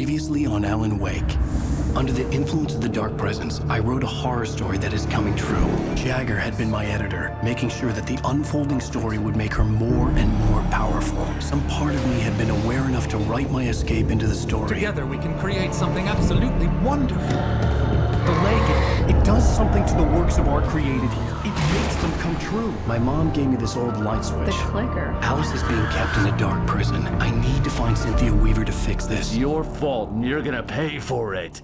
Previously on alanwake. Under the influence of the dark presence, I wrote a horror story that is coming true. Jagger had been my editor, making sure that the unfolding story would make her more and more powerful. Some part of me had been aware enough to write my escape into the story. Together we can create something absolutely wonderful. The lake, it does something to the works of art created here. It makes them come true. My mom gave me this old light switch. The clicker. Alice is being kept in a dark prison. I need to find Cynthia Weaver to fix this. It's your fault, and you're gonna pay for it.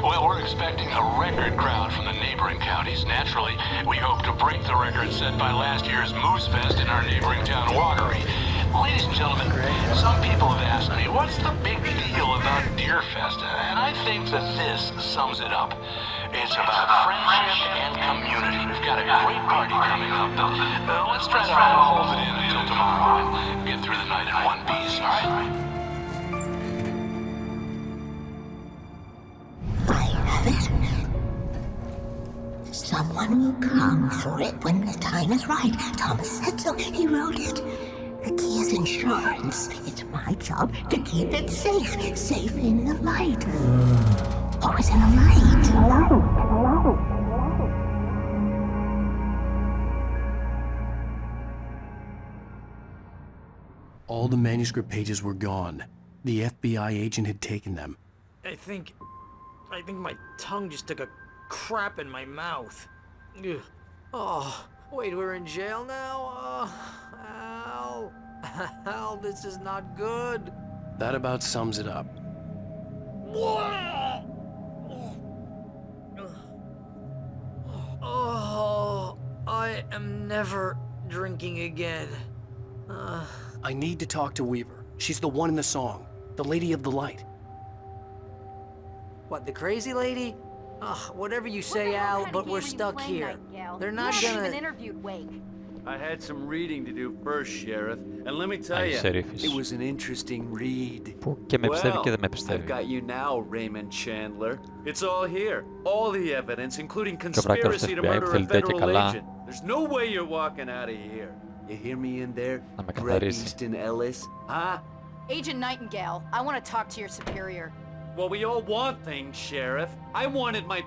Well, we're expecting a record crowd from the neighboring counties. Naturally, we hope to break the record set by last year's Moose Fest in our neighboring town, Watery. Ladies and gentlemen, some people have asked me, what's the big deal about Deer Festa? And I think that this sums it up. It's about friendship and community. We've got a great party coming up. Let's try to hold it in until tomorrow and get through the night in one piece, all right? I have it. Someone will come for it when the time is right. Thomas said so. He wrote it. The key is insurance. It's my job to keep it safe. Safe in the light. What was in the light? Hello. All the manuscript pages were gone. The FBI agent had taken them. I think my tongue just took a crap in my mouth. Ugh. Oh, wait, we're in jail now? Al. Al, this is not good. That about sums it up. Oh, I am never drinking again. I need to talk to Weaver. She's the one in the song. The Lady of the Light. What, the crazy lady? Ugh, whatever you say, Al, but we're stuck here. They're not You haven't gonna... even interviewed Wake. I had some reading to do first, Sheriff, and let me tell you, Sheriff. it was an interesting read. Που και με πιστεύει και δεν με I've πιστεύει. got you now, Raymond Chandler. It's all here. All the evidence, including Και ο πράκτορας conspiracy του to FBI murder a θέλει και federal καλά agent. There's no way you're walking out of here. You hear me in there, να με Bret καθαρίσει. Easton Ellis? Huh? Agent Nightingale, I want to talk to your superior. Well, we all want things, Sheriff. I wanted my...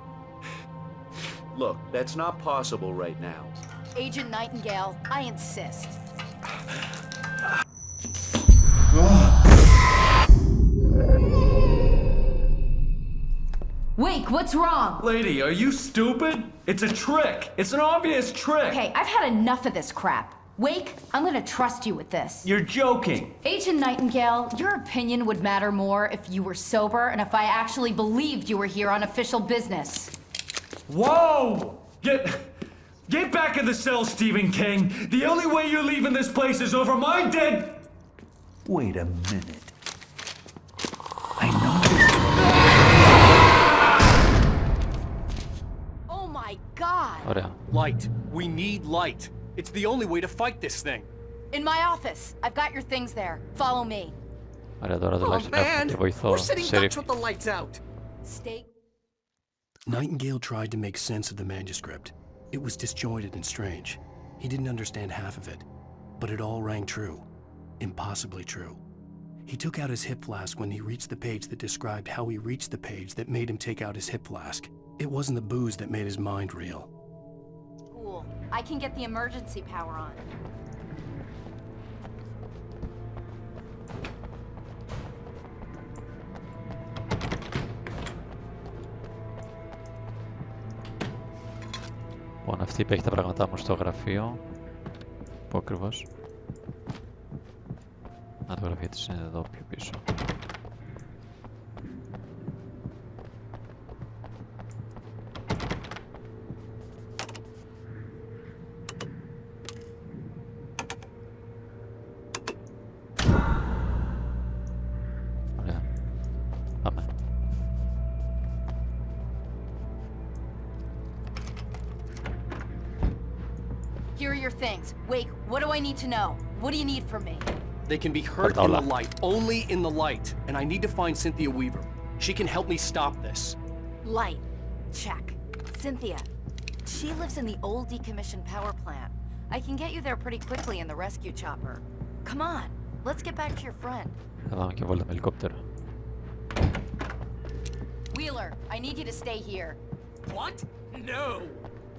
Look, that's not possible right now. Agent Nightingale, I insist. Wake, what's wrong? Lady, are you stupid? It's a trick. It's an obvious trick. Okay, I've had enough of this crap. Wake, I'm gonna trust you with this. You're joking. Agent Nightingale, your opinion would matter more if you were sober and if I actually believed you were here on official business. Whoa! Get back in the cell, Stephen King. The only way you're leaving this place is over my dead... Wait a minute. I know this... Oh my God! Ωραία. Light. We need light. It's the only way to fight this thing. In my office. I've got your things there. Follow me. Ωραία, τώρα Oh τουλάχιστον έχουμε man, και βοηθό. we're sitting Sheriff. ducks with the lights out. Stay... Nightingale tried to make sense of the manuscript. It was disjointed and strange. He didn't understand half of it, but it all rang true. Impossibly true. He took out his hip flask when he reached the page that described how he reached the page that made him take out his hip flask. It wasn't the booze that made his mind reel. Cool. I can get the emergency power on. Λοιπόν, αυτή υπέχει τα πράγματά μου στο γραφείο. Πού ακριβώς? Να το γραφείο της είναι εδώ πιο πίσω. Ωραία. Πάμε. Here are your things. Wake, what do I need to know? What do you need from me? They can be hurt in the light, only in the light, and I need to find Cynthia Weaver. She can help me stop this. Light. Check. Cynthia. She lives in the old decommissioned power plant. I can get you there pretty quickly in the rescue chopper. Come on. let's get back to your friend. Θα πάμε και βόλτα με ελικόπτερο. Wheeler, I need you to stay here. What? No!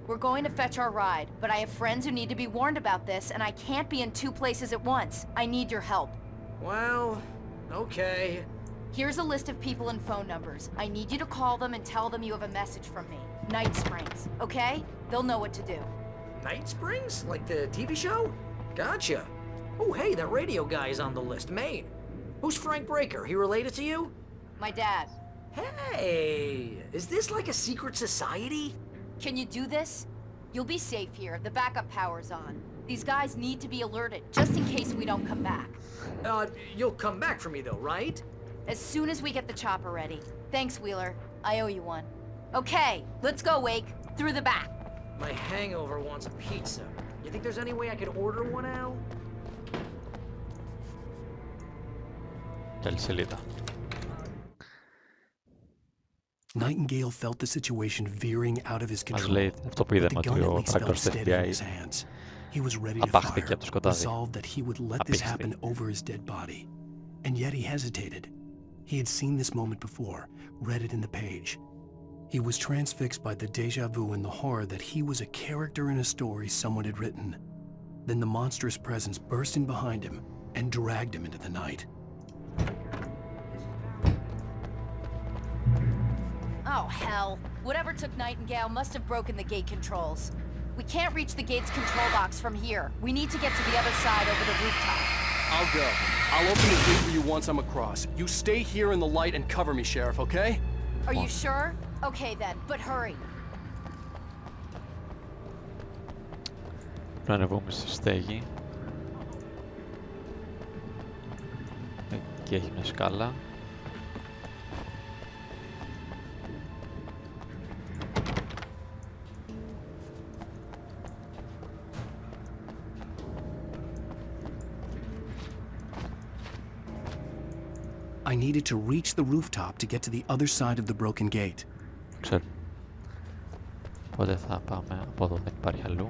We're going to fetch our ride, but I have friends who need to be warned about this, and I can't be in 2 places at once. I need your help. Well, okay. Here's a list of people and phone numbers. I need you to call them and tell them you have a message from me. Night Springs, okay? They'll know what to do. Night Springs? Like the TV show? Gotcha. Oh, hey, that radio guy is on the list, Maine. Who's Frank Breaker? He related to you? My dad. Hey, is this like a secret society? Can you do this? You'll be safe here. The backup power's on. These guys need to be alerted, just in case we don't come back. You'll come back for me though, right? As soon as we get the chopper ready. Thanks, Wheeler. I owe you one. Okay, let's go, Wake. Through the back. My hangover wants a pizza. You think there's any way I could order one, Al? Τέλη σελίδα. Nightingale felt the situation veering out of his Μας control. λέει αυτό που είδαμε, ότι ο πράκτορας του FBI He was ready to απάχθηκε από το fire, σκοτάδι. resolved that he would let this happen over his dead body. And yet he hesitated. He had seen this moment before, read it in the page. He was transfixed by the déjà vu and the horror that he was a character in a story someone had written. Then the monstrous presence burst in behind him and dragged him into the night. Oh, hell. Whatever took Nightingale must have broken the gate controls. We can't reach the gate's control box from here. We need to get to the other side over the rooftop. I'll go. I'll open the gate for you once I'm across. You stay here in the light and cover me, Sheriff, okay? Are you sure? Okay then, but hurry. Πρέπει να ανεβούμε στη στέγη. Εκεί έχει μια σκάλα. I needed to reach the rooftop to get to the other side of the broken gate. Ξέρω. Οπότε θα πάμε από εδώ, δεν υπάρχει αλλού.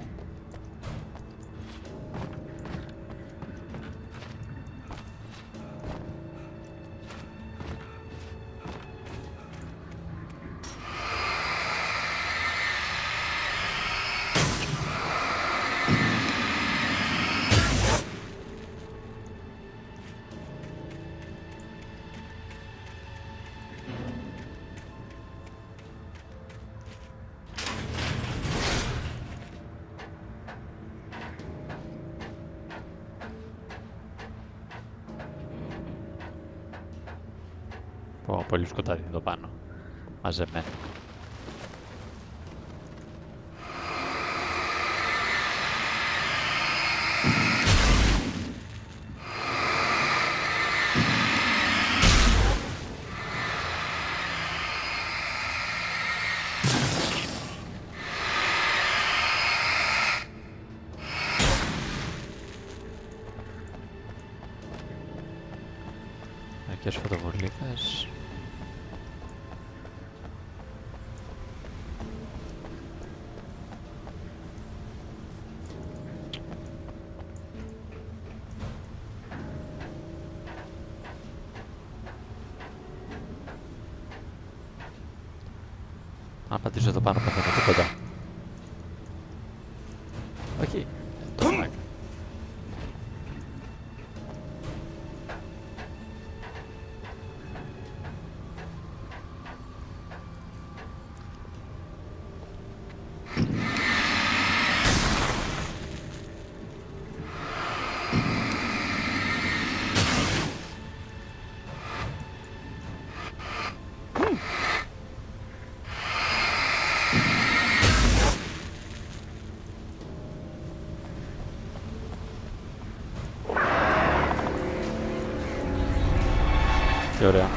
Πολύ σκοτάδι εδώ πάνω, μαζεμένο. Μερικές φωτοβολίδες. Αν πατήσω εδώ πάνω παθαίνω το κοντά. Όχι, το μάγκ. Τι ωραία.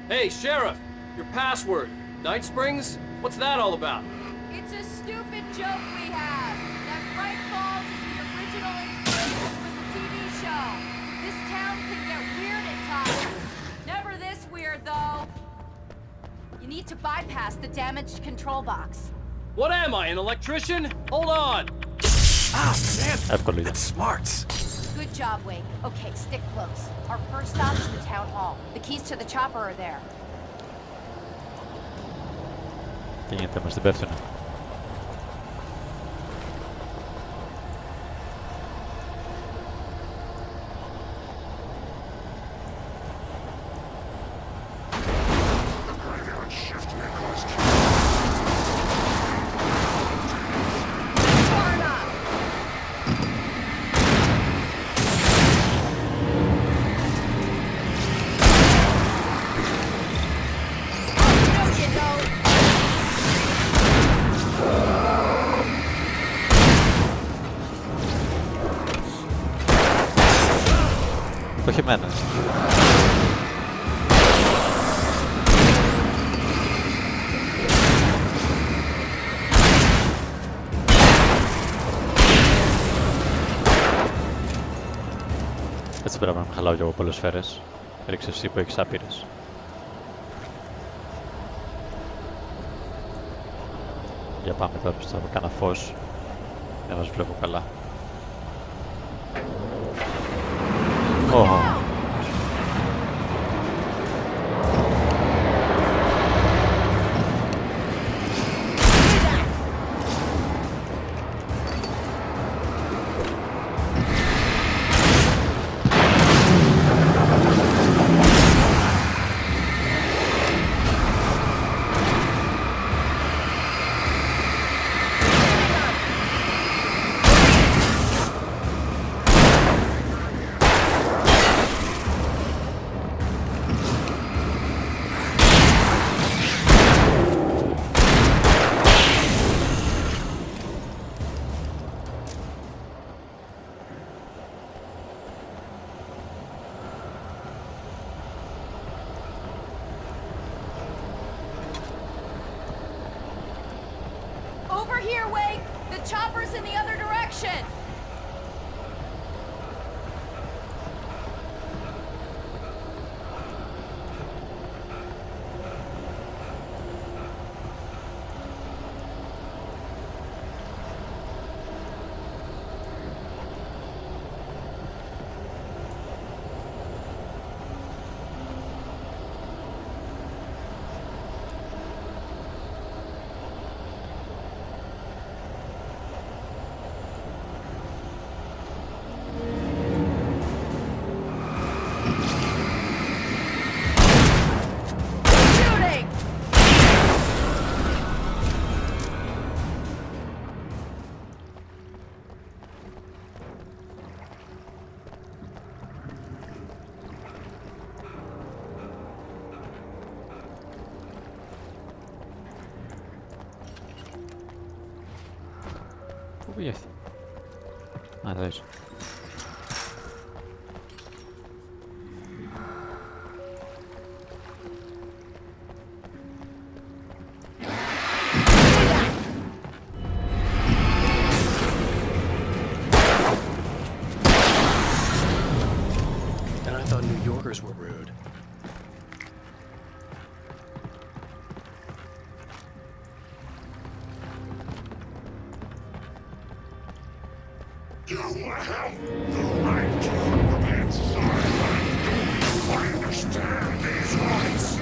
Hey, Sheriff! Your password. Night Springs? What's that all about? It's a stupid joke we have. That Bright Falls is the original inspiration for the TV show. This town can get weird at times. Never this weird, though. You need to bypass the damaged control box. What am I, an electrician? Hold on! Ah, man, Εύκολο ήταν. that's smart. Good job, Wake. Okay, stick close. Our first stop is the town hall. The keys to the chopper are there. Τι γίνεται, μας την πέφτουνε. Όχι εμένα. Έτσι πρέπει να με χαλάω κι εγώ πολλές σφαίρες. Ρίξε εσύ που έχεις άπειρες. Για πάμε τώρα στο κάνα φως. Για να σας βλέπω καλά. Oh. Over here, Wake! The chopper's in the other direction! Πού πήγε αυτή? Α, εδώ είσαι. And I thought New Yorkers were rude. You have the right to look inside. I understand these rights.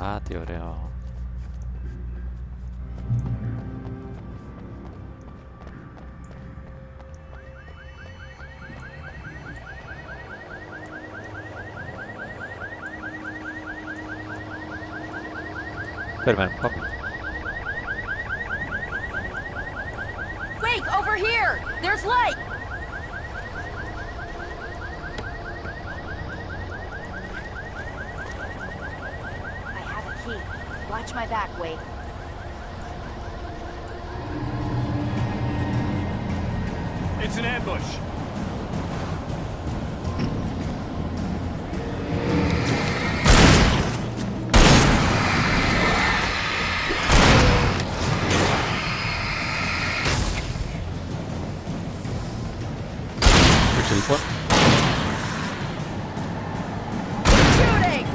Α, τι ωραίο. Περιμένουμε, πάμε. Wake, over here! There's light! I have a key. Watch my back, Wake. It's an ambush. Λοιπόν. Shooting!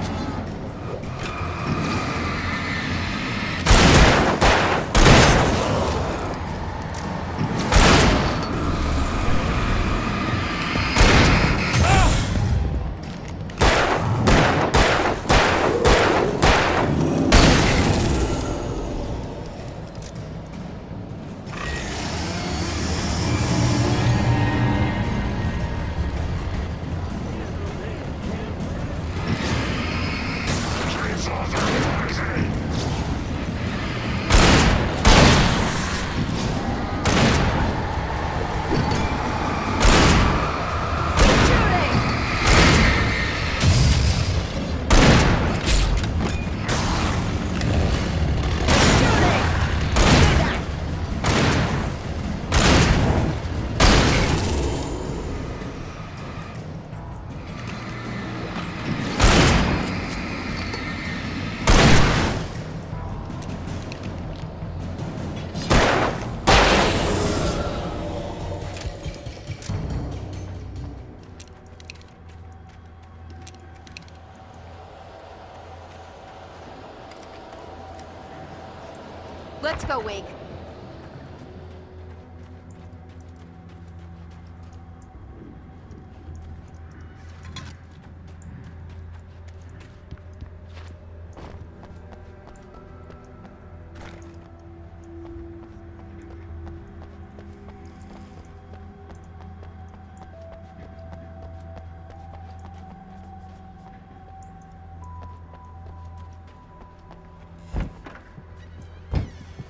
Let's go, Wake.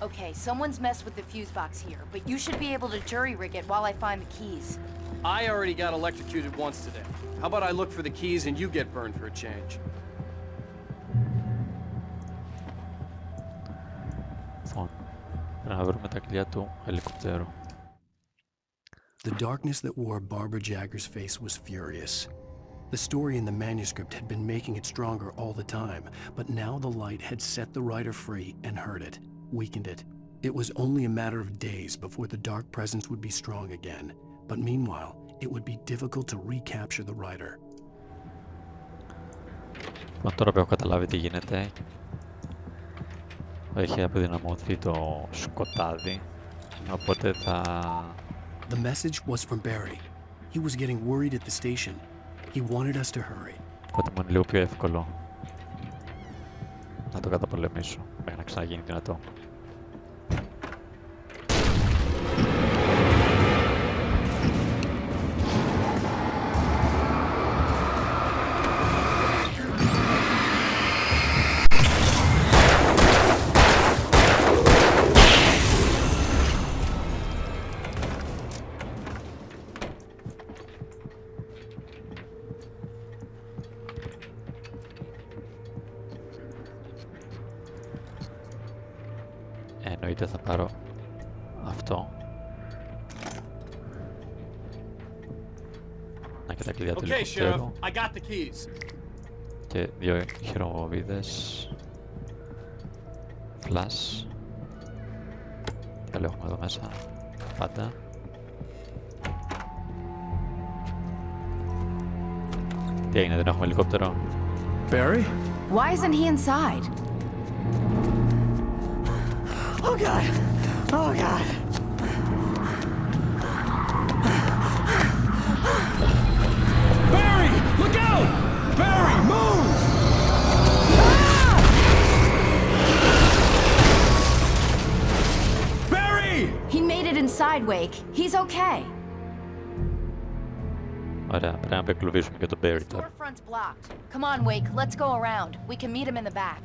Okay, someone's messed with the fuse box here, but you should be able to jury-rig it while I find the keys. I already got electrocuted once today. How about I look for the keys and you get burned for a change? Να βρούμε τα κλειδιά του ελικόπτερου. The darkness that wore Barbara Jagger's face was furious. The story in the manuscript had been making it stronger all the time, but now the light had set the writer free and hurt it, weakened it. It was only a matter of days before the dark presence would be strong again, but meanwhile, it would be difficult to recapture the writer. Τώρα που έχω καταλάβει τι γίνεται, έχει αποδυναμωθεί το σκοτάδι, οπότε θα... The message was from Barry. He was getting worried at the station. He wanted us to hurry. Οπότε μου είναι λίγο πιο εύκολο να το καταπολεμήσω μέχρι να ξαναγίνει δυνατό. Εννοείται θα πάρω αυτό. Να και τα κλειδιά του ελικόπτερου. Και δύο χειροβομβίδες. Flash. Τι άλλο έχουμε εδώ μέσα. Πάντα. Τι έγινε, δεν έχουμε ελικόπτερο. Barry? Why isn't he inside? Oh god! Oh god! Barry! Look out! Barry, move! Ah! Barry! He made it inside, Wake. He's okay. Ωραία, πρέπει να απεκλωβίσουμε και τον Barry The τώρα. storefront's blocked. Come on, Wake. Let's go around. We can meet him in the back.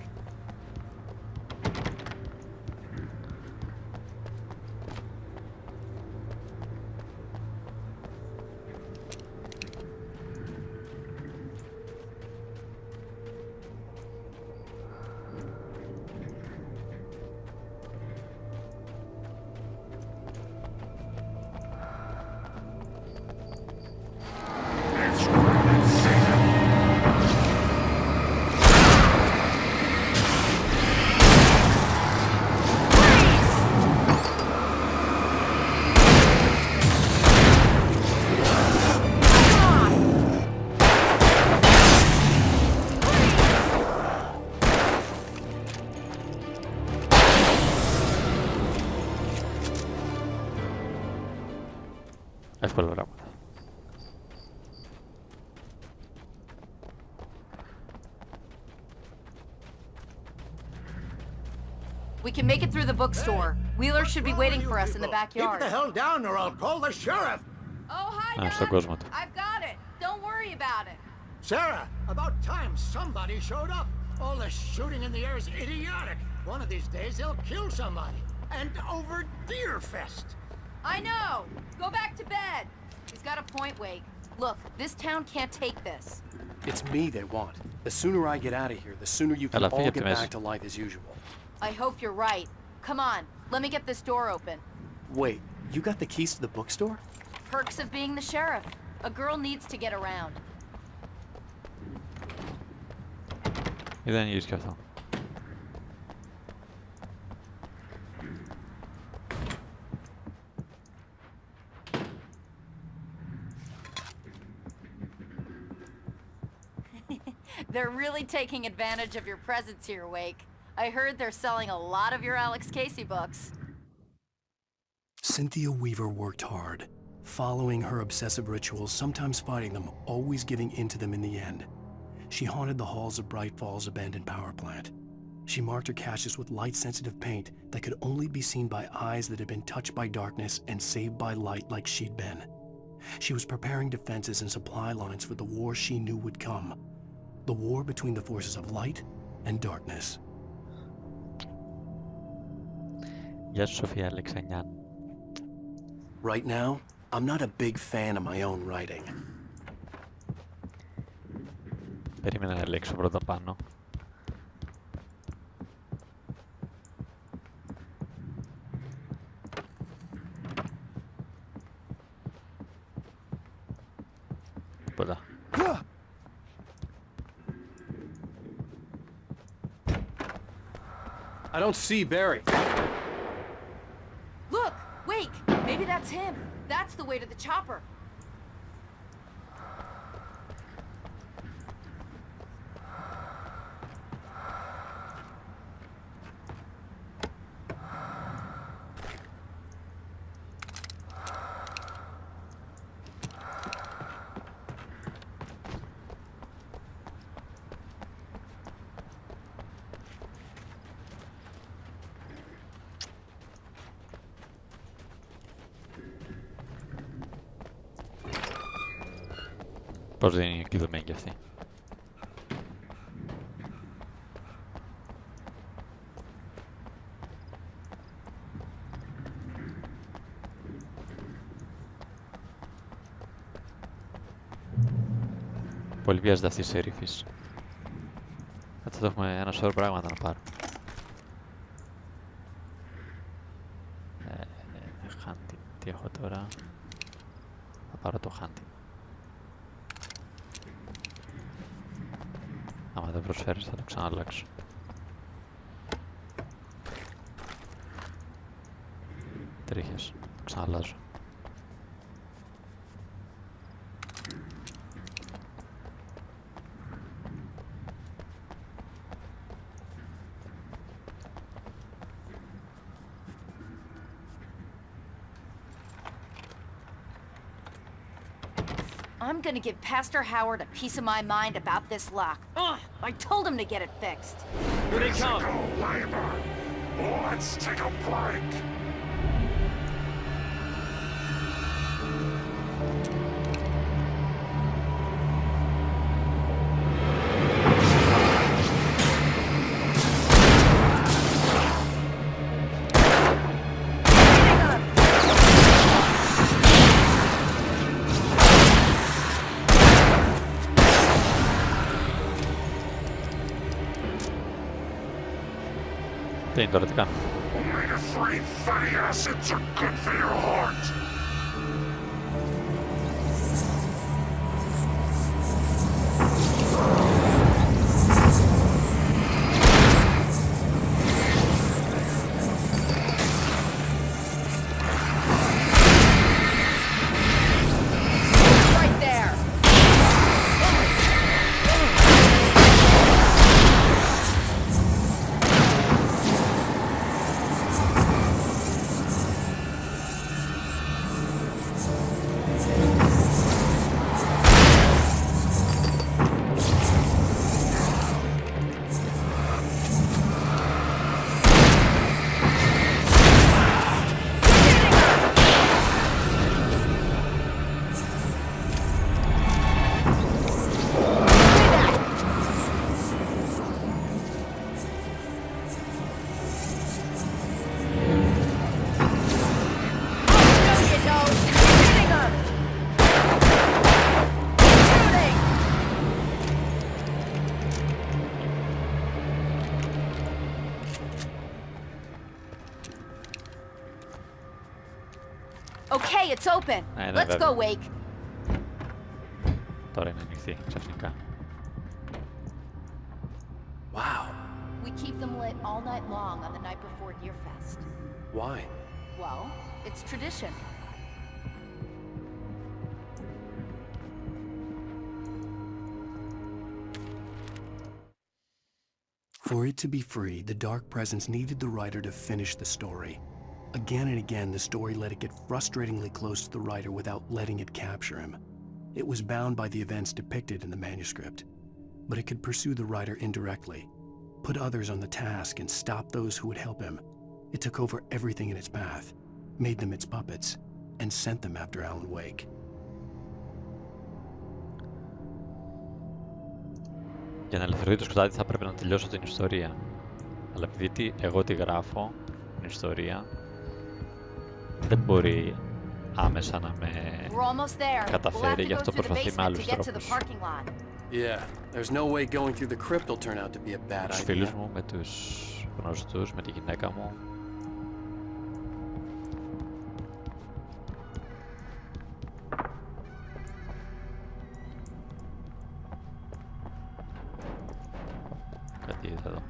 Εύκολα πράγματα. We can make it through the bookstore. Wheeler should be waiting for us in the backyard. Keep the hell down or I'll call the sheriff. Oh, hi, στον Doc. κόσμο του. I've got it. Don't worry about it. Sarah, about time somebody showed up. All this shooting in the air is idiotic. One of these days they'll kill somebody. And over Deerfest. I know. Go back to bed. He's got a point, Wake. Look, this town can't take this. It's me they want. The sooner I get out of here, the sooner you can Έλα, all φύγε get από τη μέση. back to life as usual. I hope you're right. Come on, let me get this door open. Wait, you got the keys to the bookstore? Perks of being the sheriff. A girl needs to get around. Δεν γυρίσει κι αυτό. They're really taking advantage of your presence here, Wake. I heard they're selling a lot of your Alex Casey books. Cynthia Weaver worked hard, following her obsessive rituals, sometimes fighting them, always giving in to them in the end. She haunted the halls of Bright Falls' abandoned power plant. She marked her caches with light-sensitive paint that could only be seen by eyes that had been touched by darkness and saved by light like she'd been. She was preparing defenses and supply lines for the war she knew would come. The war between the forces of light and darkness. Γεια σου, Σοφία Αλεξανιάν. Right now, I'm not a big fan of my own writing. Περίμενα να ελέγξω πρώτα πάνω. Πολλά. I don't see Barry. Look, Wake, maybe that's him. That's the way to the chopper. Πώς δεν είναι εκεί δομένη κι αυτή. Πολύ βιάζεται αυτή η σερίφης. Κάτσε, εδώ έχουμε ένα σώρο πράγματα να πάρουμε. Hunting. Τι έχω τώρα? Θα πάρω το hunting. Άμα δεν προσφέρεις θα το ξαναλλάξω. Τρίχες. Το ξαναλλάζω. I'm gonna give Pastor Howard a piece of my mind about this lock. Ugh, I told him to get it fixed. Here they come. Physical labor. Let's take a break. Τι είναι τώρα, τι κάνω? Omega-3 fatty acids are good for your heart. Right there. Okay, it's open. Let's go, Wake. Τώρα είναι ανοιχτή, ξαφνικά. Wow. We keep them lit all night long on the night before Deerfest. Why? Well, it's tradition. For it to be free, the dark presence needed the writer to finish the story. Again and again, the story let it get frustratingly close to the writer without letting it capture him. It was bound by the events depicted in the manuscript, but it could pursue the writer indirectly, put others on the task and stop those who would help him. It took over everything in its path, made them its puppets, and sent them after alanwake. Για να ελευθερωθεί το σκοτάδι θα πρέπει να τελειώσω την ιστορία. Αλλά επειδή εγώ τη γράφω, την ιστορία, δεν μπορεί άμεσα να με καταφέρει, γι' αυτό προσπαθεί με άλλους τρόπους. Yeah, there's no way going through the crypt will turn out to be a bad idea. Τους φίλους μου, με τους γνωστούς, με τη γυναίκα μου. Κάτι είδα εδώ.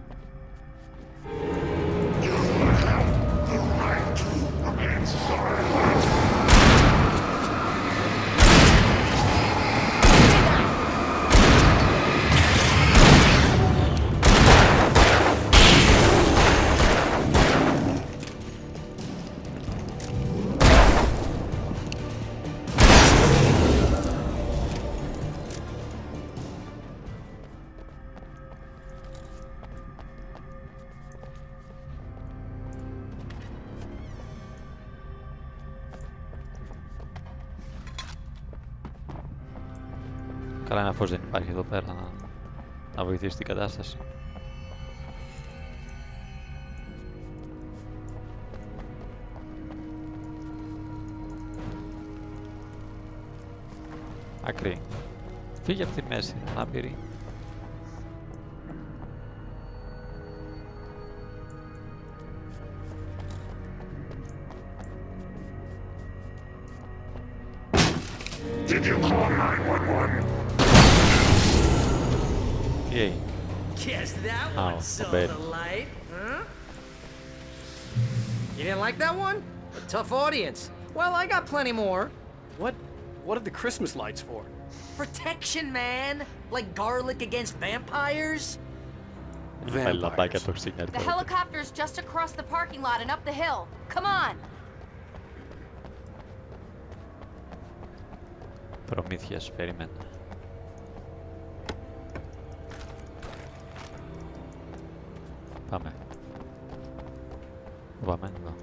Καλά, ένα φως δεν υπάρχει εδώ πέρα να βοηθήσει την κατάσταση. Άκρη. Φύγε από τη μέση, άπειρη. Did you call 911? Yay. Guess that one saw bad. the light, huh? You didn't like that one? A tough audience. Well, I got plenty more. What are the Christmas lights for? Protection, man! Like garlic against vampires? The helicopter's just across the parking lot and up the hill. Come on! Προμήθειας, περίμενε. Πάμε. Πάμε εδώ.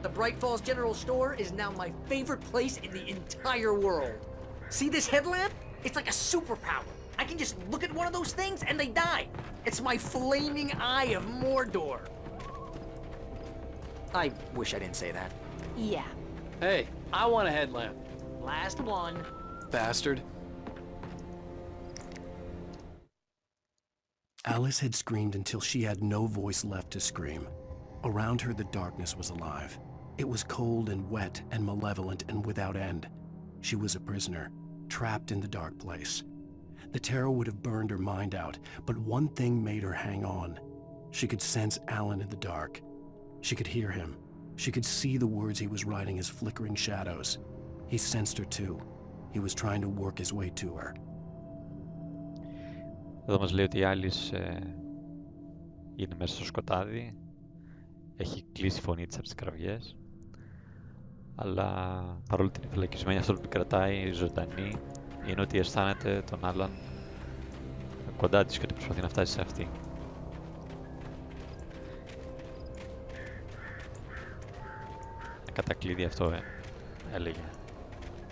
The Bright Falls General Store is now my favorite place in the entire world. See this headlamp? It's like a superpower. I can just look at one of those things and they die. It's my flaming eye of Mordor. I wish I didn't say that. Yeah. Hey, I want a headlamp. Last one. Bastard. Alice had screamed until she had no voice left to scream. Around her, the darkness was alive. It was cold and wet and malevolent and without end. She was a prisoner, trapped in the dark place. The terror would have burned her mind out, but one thing made her hang on. She could sense Alan in the dark. She could hear him. She could see the words he was writing as flickering shadows. He sensed her too. He was trying to work his way to her. Εδώ μας λέει ότι η Alice είναι μέσα στο σκοτάδι. Έχει κλείσει η φωνή της από τις κραυγές. Αλλά παρόλο ότι είναι φυλακισμένη, αυτό που κρατάει ζωντανή είναι ότι αισθάνεται τον άλλον κοντά της και ότι προσπαθεί να φτάσει σε αυτή. Κατακλείδη αυτό έλεγε.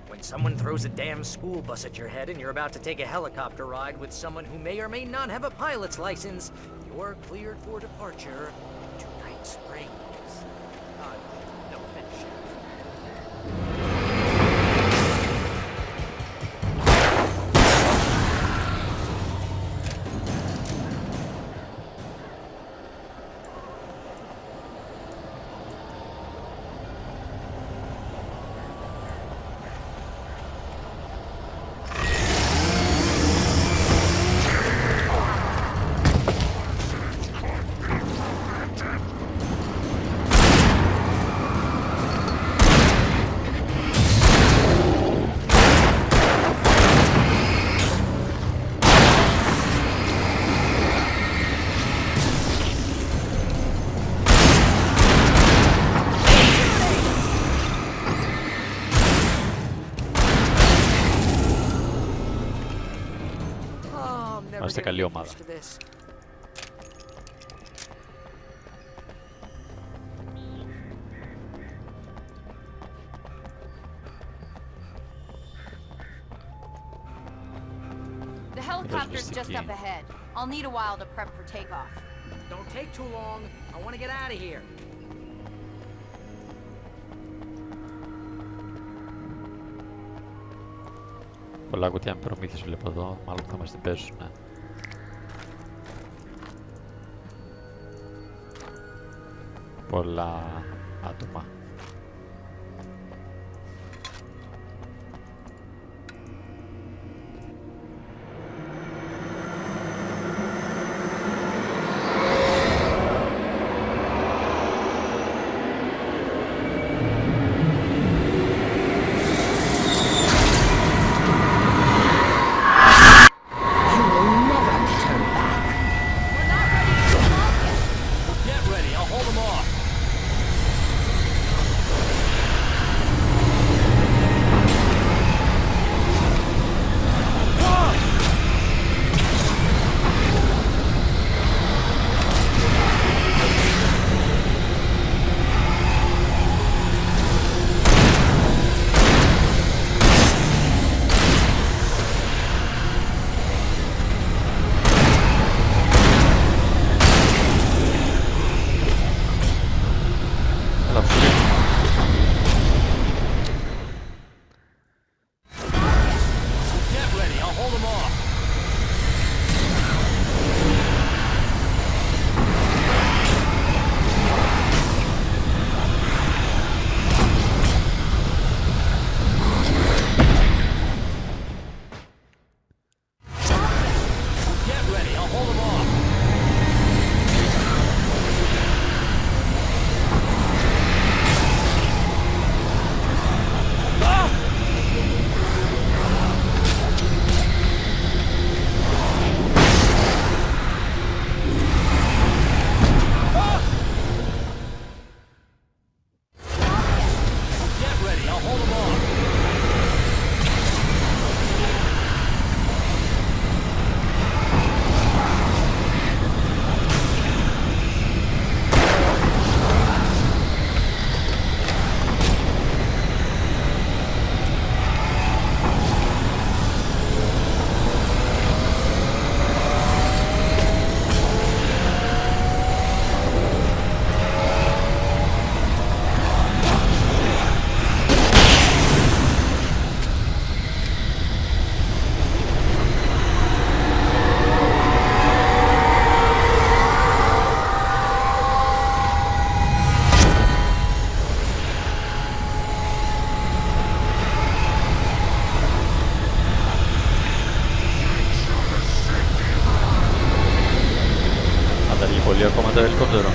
When someone throws a damn school bus at your head and you're about to take a helicopter ride with someone who may or may not have a pilot's license, you're cleared for departure to Night Springs. No offense, Sheriff. Είμαστε καλή ομάδα. The helicopter's just up ahead. I'll need a while to prep for takeoff. Don't take too long. I want to get out of here. Πολλά κουτιά με προμήθειες βλέπω εδώ, μάλλον θα μας την πέσουν. Πολλά άτομα. ακόμα το ελικόπτερο.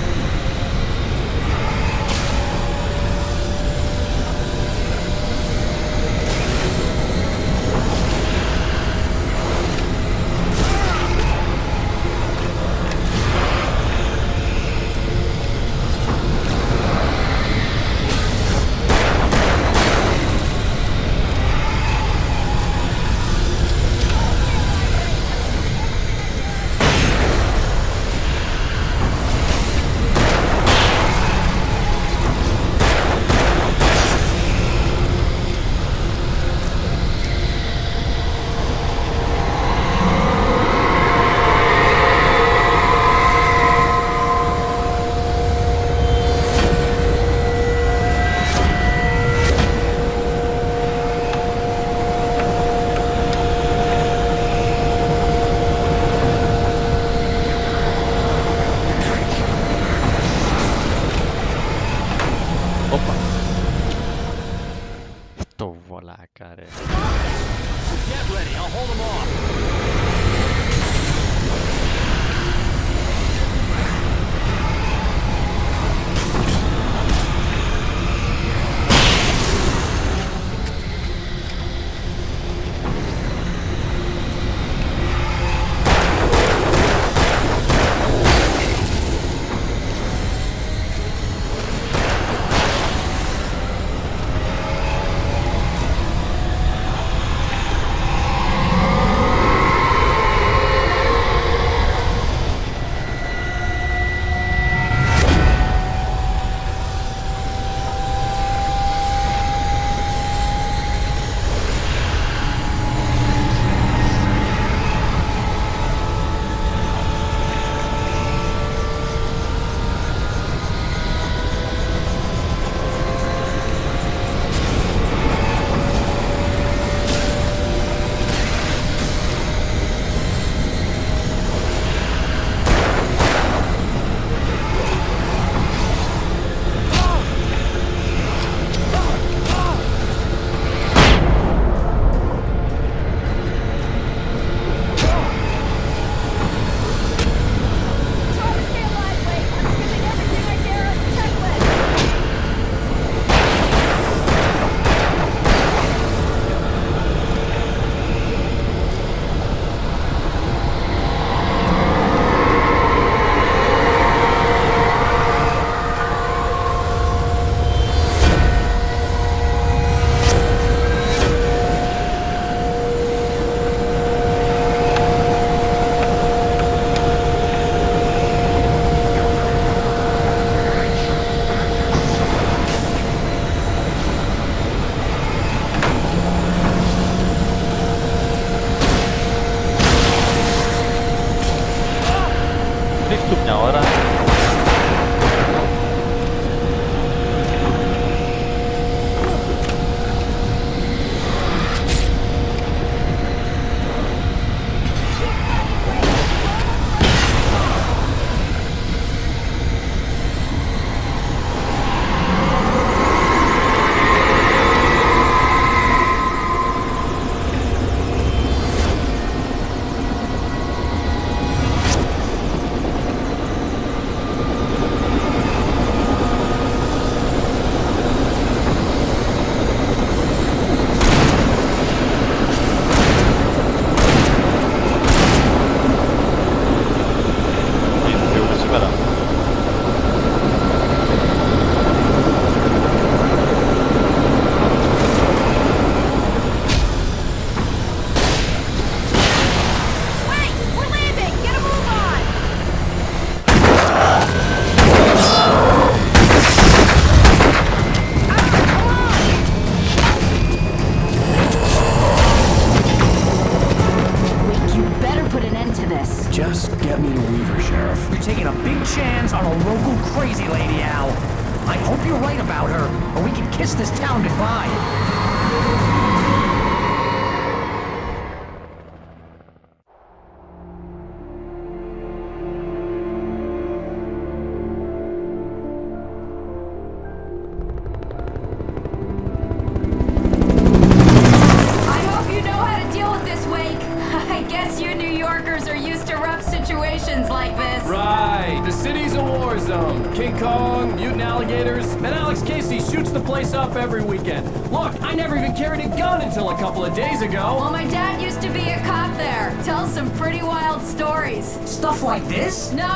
crazy lady, Al. I hope you're right about her, or we can kiss this town goodbye. Every weekend. Look, I never even carried a gun until a couple of days ago. Well, my dad used to be a cop there. Tells some pretty wild stories. Stuff like this? No,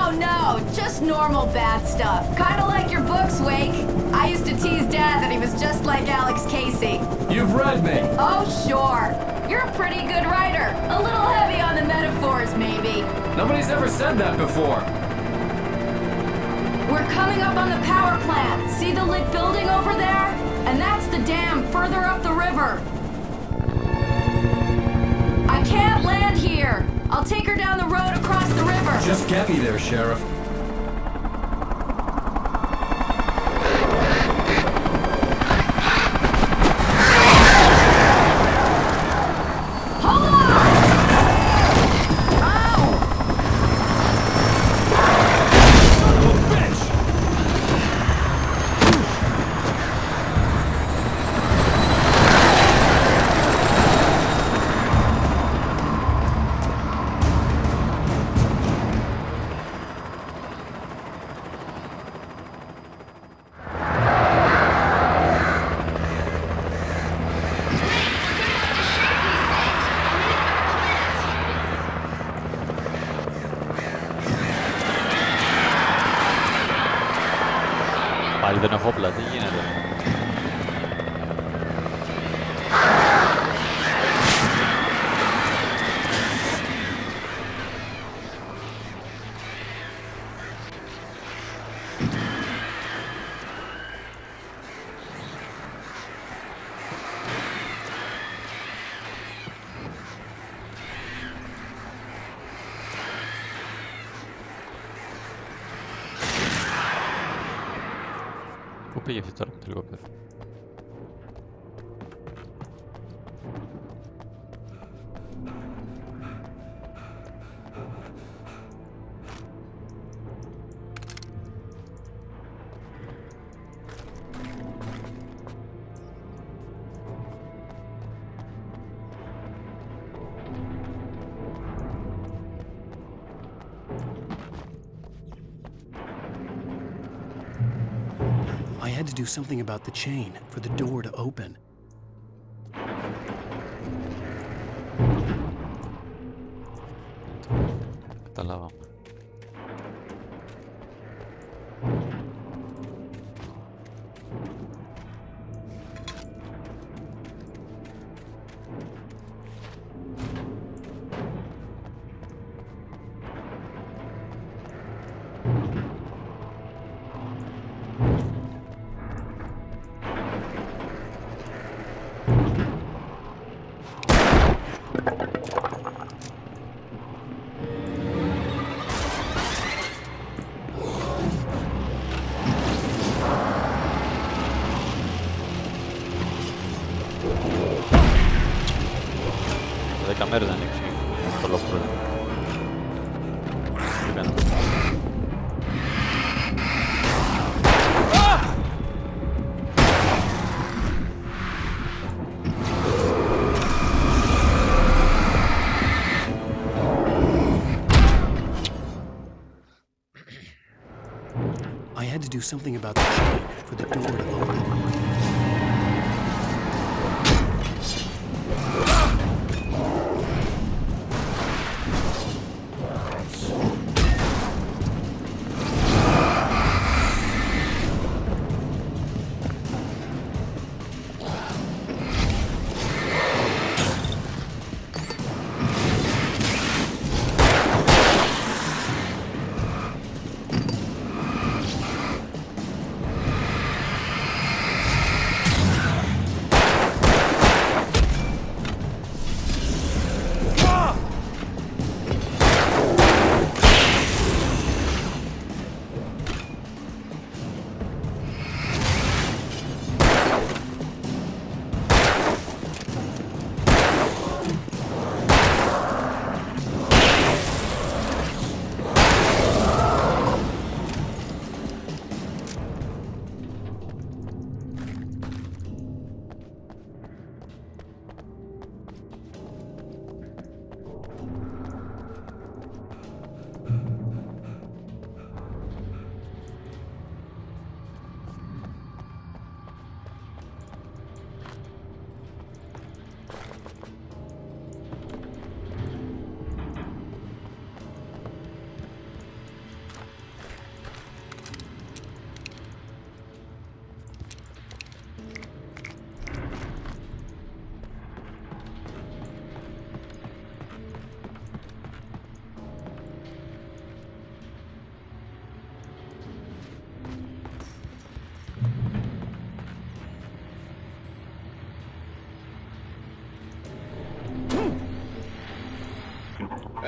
just normal bad stuff. Kinda like your books, Wake. I used to tease Dad that he was just like Alex Casey. You've read me. Oh, sure. You're a pretty good writer. A little heavy on the metaphors, maybe. Nobody's ever said that before. We're coming up on the power plant. See the lit building over there? And that's the dam further up the river. I can't land here. I'll take her down the road across the river. Just get me there, Sheriff. Πάλι δεν έχω όπλα, τι γίνεται? Πού πήγε αυτή τώρα με το λιγόπεδο? I had to do something about the chain for the door to open. Καταλάβαμε. Μέρες να ανοίξει το ολόκληρο. Τι κάνω? I had to do something about the chain for the door to open.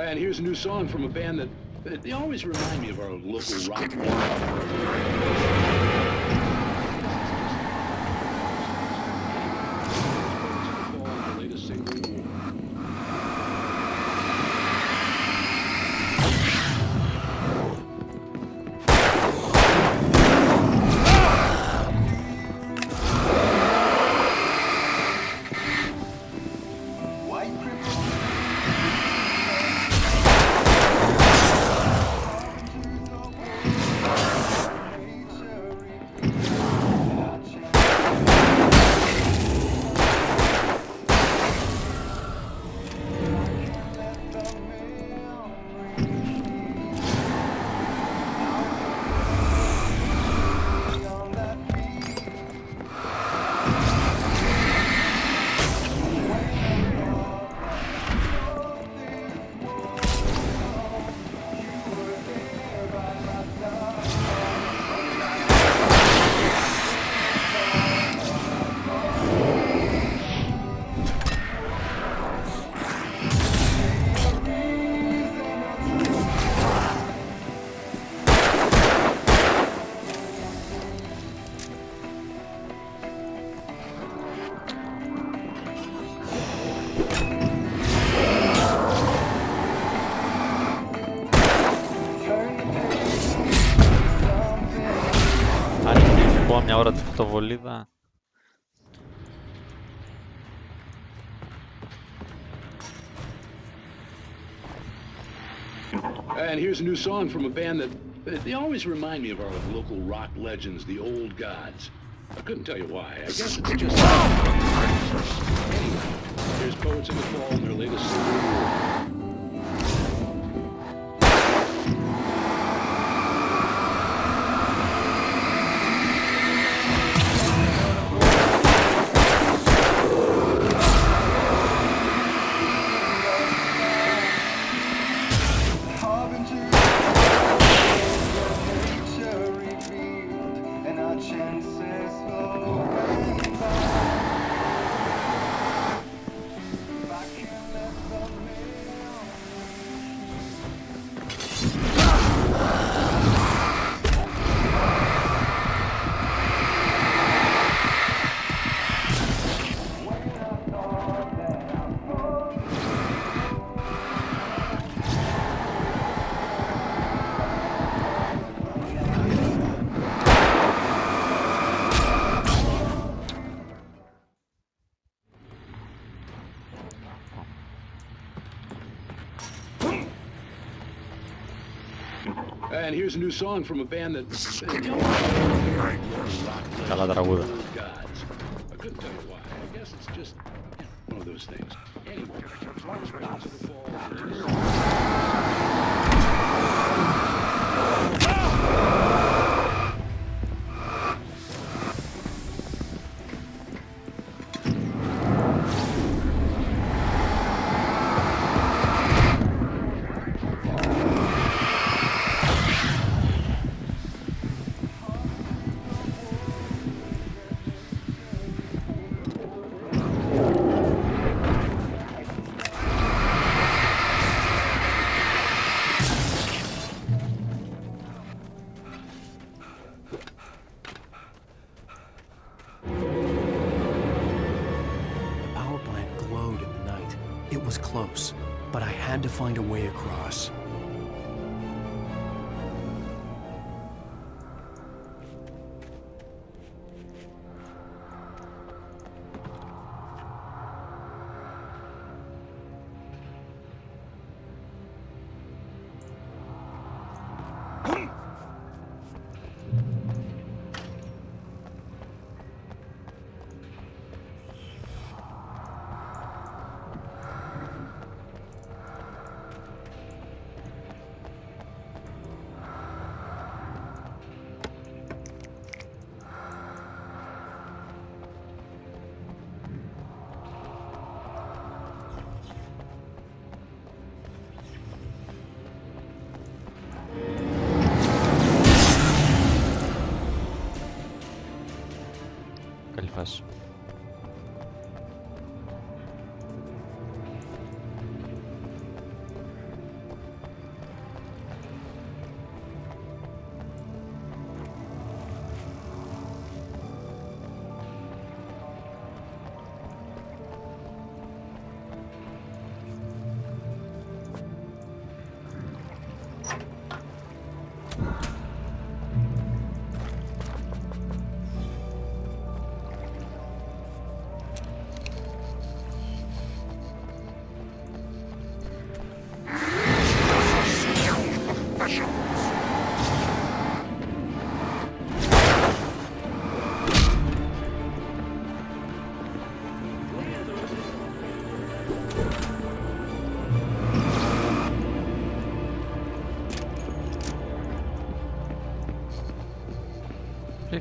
And here's a new song from a band that they always remind me of our local rock band. Μια ώρα τη φωτοβολίδα. And here's a new song from a band that they always remind me of our local rock legends, the old gods. I couldn't tell you why. I guess it's just... Anyway, here's Poets in the Fall and their latest single. And here's a new song from a band that... Καλά τραγούδα. I couldn't tell you why. I guess it's just one of those things. Anyway, close, but I had to find a way across.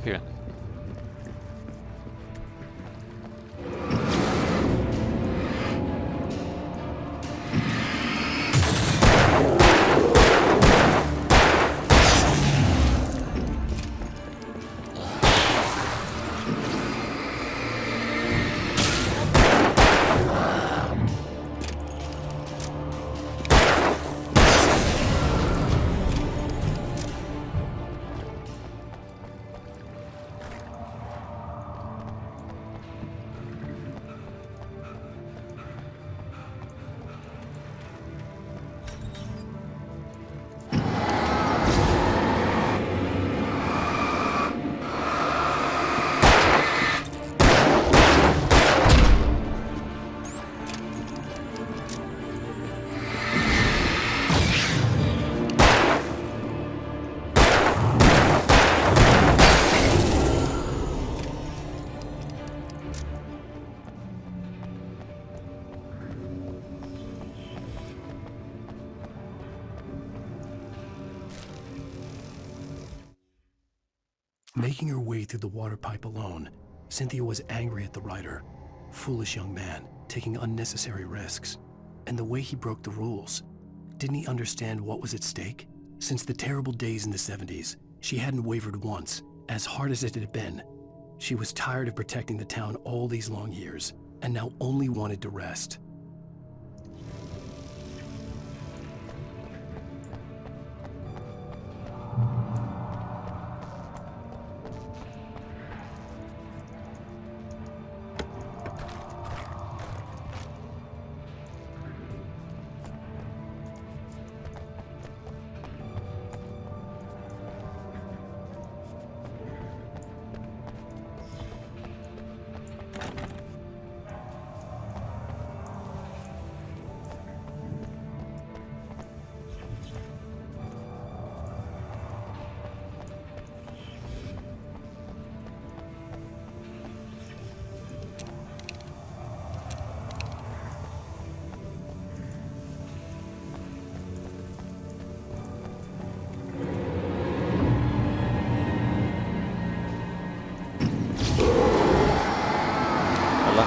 φύγανε. Making her way through the water pipe alone, Cynthia was angry at the writer. Foolish young man, taking unnecessary risks. And the way he broke the rules. Didn't he understand what was at stake? Since the terrible days in the 70s, she hadn't wavered once, as hard as it had been. She was tired of protecting the town all these long years, and now only wanted to rest.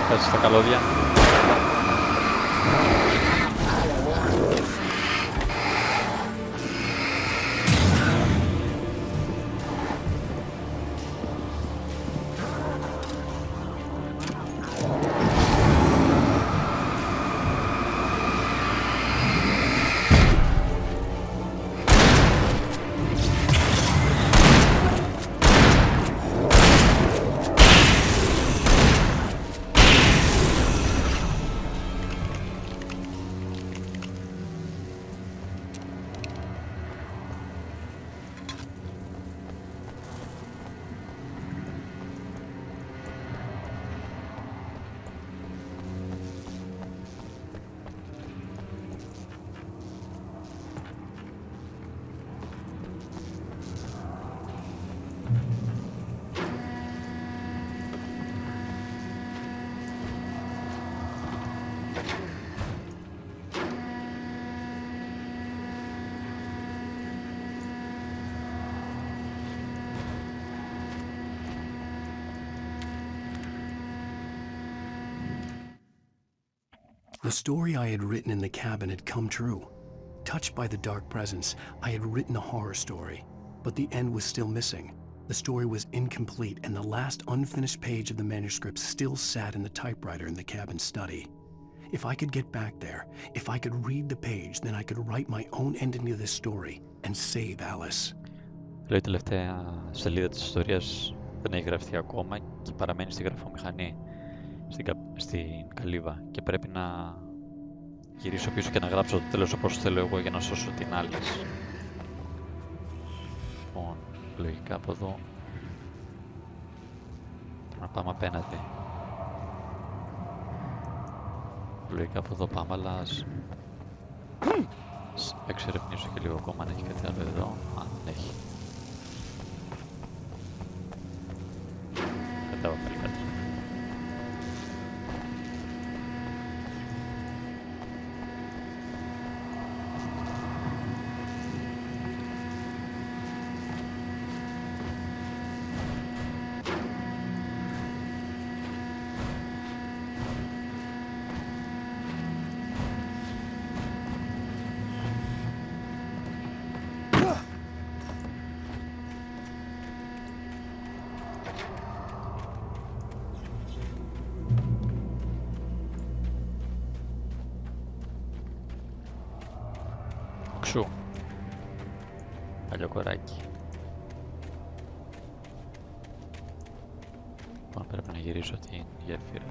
Πες στα καλώδια. The story I had written in the cabin had come true. Touched by the dark presence, I had written a horror story, but the end was still missing. The story was incomplete, and the last unfinished page of the manuscript still sat in the typewriter in the cabin study. If I could get back there, if I could read the page, then I could write my own ending to this story and save Alice. Η τελευταία σελίδα της ιστορίας δεν έχει γραφτεί ακόμα και παραμένει στη γραφομηχανή, στην καλύβα, και πρέπει να γυρίσω πίσω και να γράψω το τέλος όπως θέλω εγώ για να σώσω την Alice. Λοιπόν, λογικά από εδώ να πάμε απέναντι. Λογικά από εδώ πάμε, αλλά ας εξερευνήσω και λίγο ακόμα αν έχει κάτι άλλο εδώ. Αν δεν έχει. Κατάβα πάλι κάτι. σου. Παλιό Λοιπόν, πρέπει να γυρίσω την γέφυρα.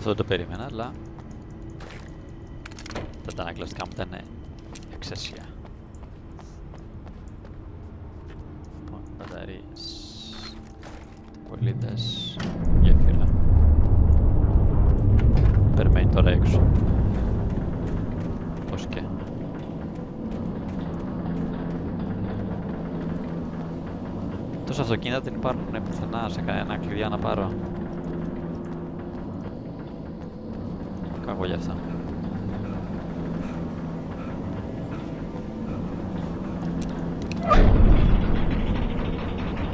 Αυτό δεν το περίμενα, αλλά τα ανακλαστικά μου ήταν εξαίσια. Λοιπόν, μπαταρίες, πολίτες, γέφυρα. Περιμένει τώρα έξω. Πώς και. Τόσα αυτοκίνητα δεν υπάρχουν πουθενά σε κανένα κλειδιά να πάρω. Κακό για αυτά.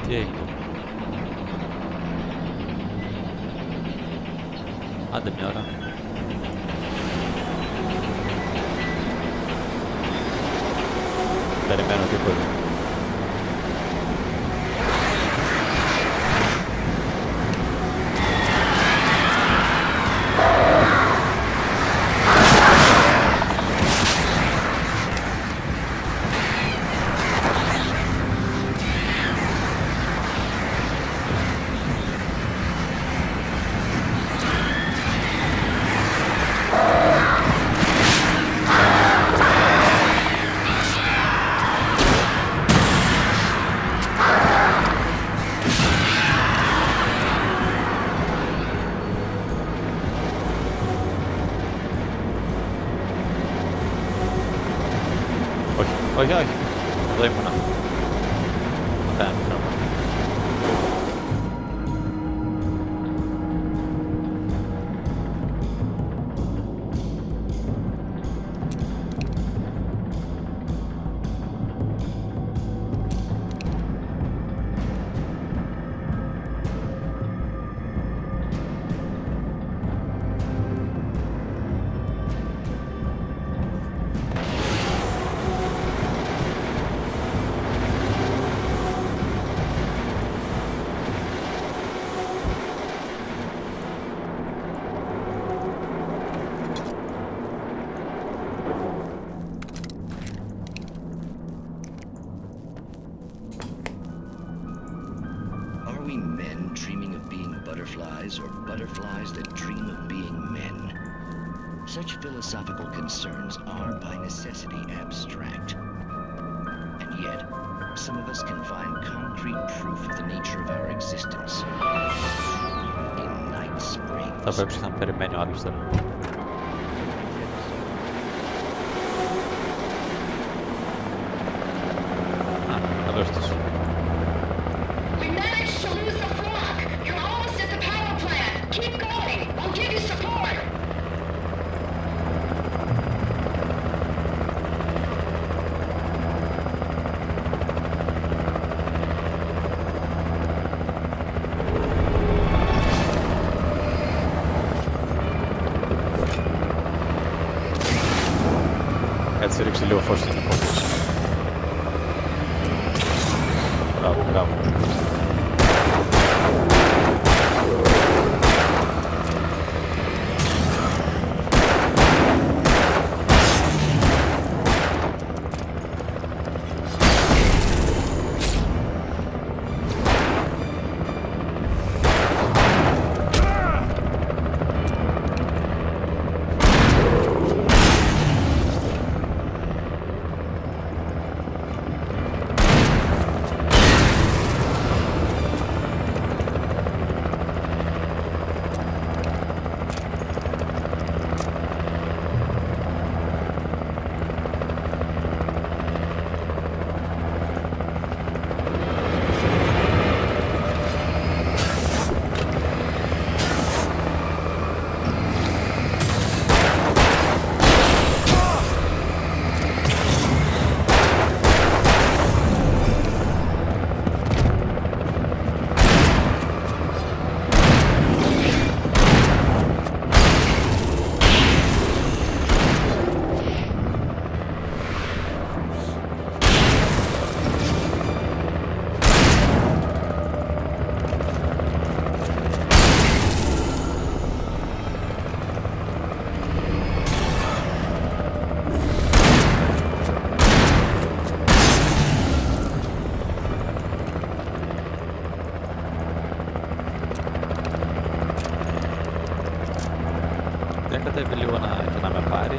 Τι έγινε? Άντε μια ώρα. Περιμένω τίποτα. Όχι, όχι. Εδώ ήμουνα. Απέναντι πράγμα. Or butterflies that dream of being men. Such philosophical concerns are by necessity abstract. And yet, some of us can find concrete proof of the nature of our existence. In Night Springs. Θα πρέπει να περιμένει ο άλλος τώρα. Α, καλώς τους. Κάτσε ρίξει λίγο φως στην υπόθεση. Μπράβο, μπράβο. κατέβει λίγο και να με πάρει.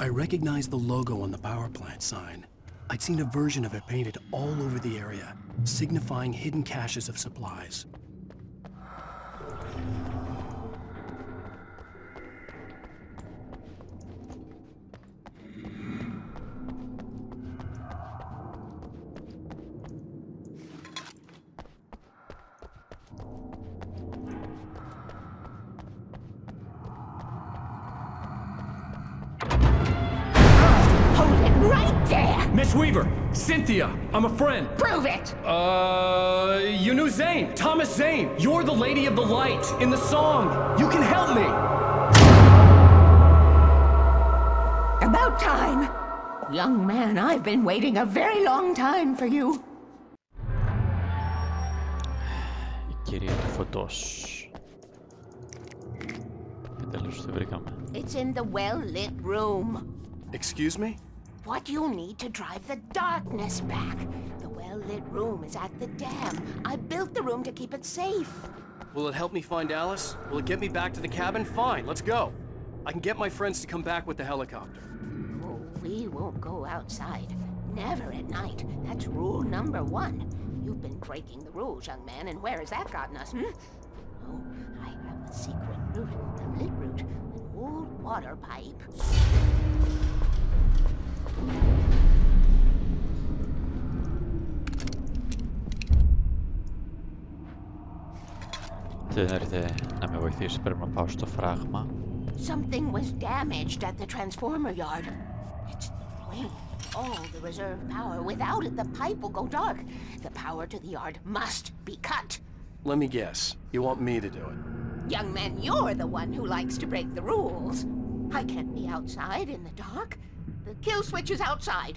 I recognized the logo on the power plant sign. I'd seen a version of it painted all over the area, signifying hidden caches of supplies. Miss Weaver, Cynthia, I'm a friend. Prove it! You knew Zane, Thomas Zane. You're the Lady of the Light in the song. You can help me. About time. Young man, I've been waiting a very long time for you. Η κυρία του φωτός. Και τέλος τη βρήκαμε. It's in the well-lit room. Excuse me? What you need to drive the darkness back. The well-lit room is at the dam. I built the room to keep it safe. Will it help me find Alice? Will it get me back to the cabin? Fine, let's go. I can get my friends to come back with the helicopter. Oh, we won't go outside. Never at night. That's rule number 1. You've been breaking the rules, young man, and where has that gotten us, Oh, I have a secret route, a lit route, an old water pipe. Δεν έρχεται να με βοηθήσει, πρέπει να πάω στο φράγμα. Something was damaged at the transformer yard. It's draining all the reserve power. Without it, the pipe will go dark. The power to the yard must be cut. Let me guess. You want me to do it? Young man, you're the one who likes to break the rules. I can't be outside in the dark. The kill switch is outside.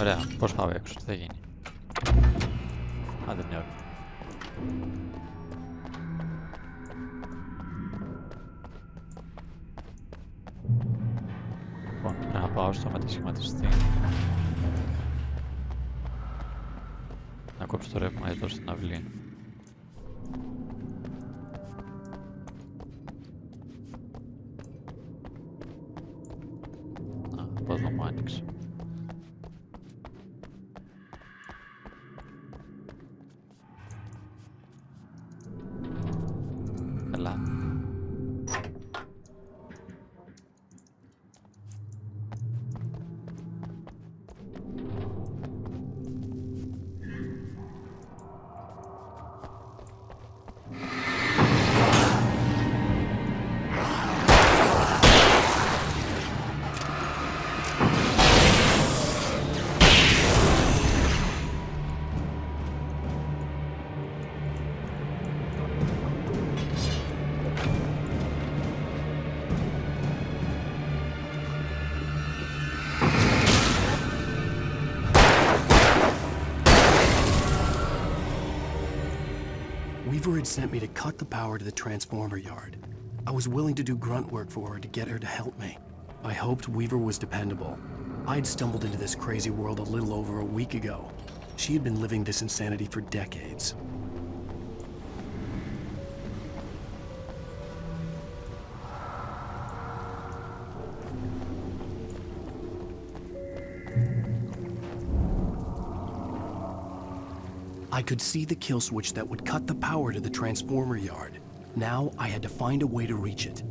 Ωραία, πώς πάω έξω, τι θα γίνει. Άντε μια ώρα. Λοιπόν, πρέπει να πάω στο μετασχηματιστή. Να κόψω το ρεύμα εδώ στην αυλή. Από εδώ μου άνοιξε. Καλά. Weaver had sent me to cut the power to the transformer yard. I was willing to do grunt work for her to get her to help me. I hoped Weaver was dependable. I'd stumbled into this crazy world a little over a week ago. She had been living this insanity for decades. I could see the kill switch that would cut the power to the transformer yard. Now I had to find a way to reach it.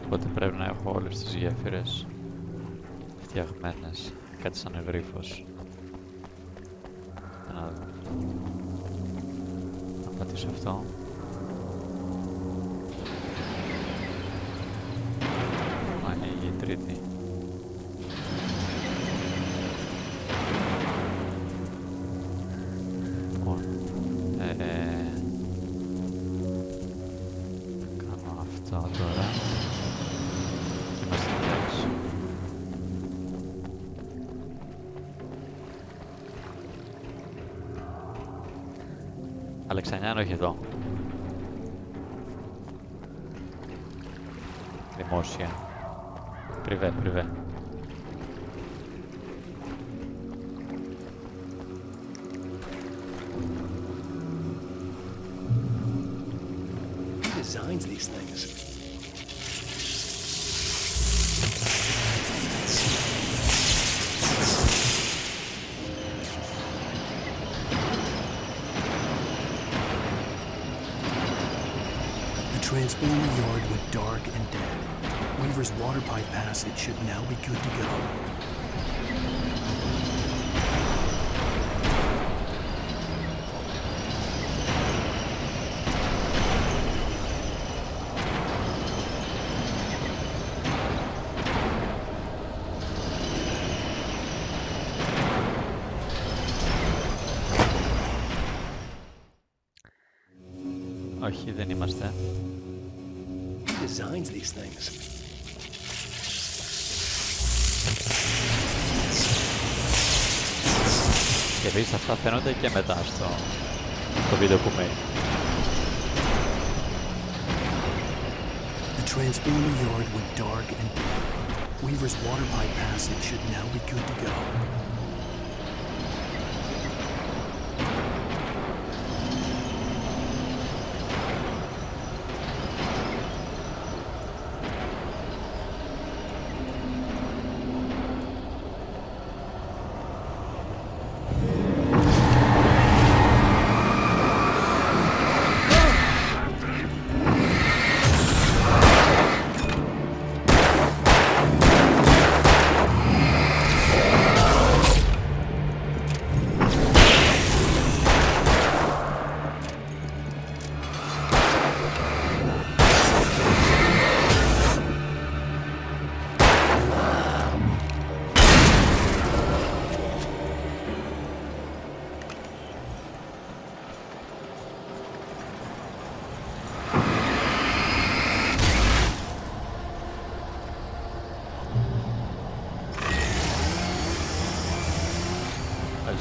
Οπότε πρέπει να έχω όλες τις γέφυρες φτιαγμένες, κάτι σαν γρίφος. Να δω. Να πατήσω αυτό. Ανοίγει η τρίτη. Κάνω αυτό τώρα. Αλεξανιάνο, όχι εδώ. Δημόσια. Πριβέ, πριβέ. Who designs these things? The transformer yard went dark and dead. Weaver's water pipe passage should now be good to go. Όχι, δεν είμαστε. Who designs these things? Και επίσης αυτά φαίνονται και μετά στο βίντεο που μένει. The transformer yard went dark and dead. Weaver's water pipe passage should now be good to go.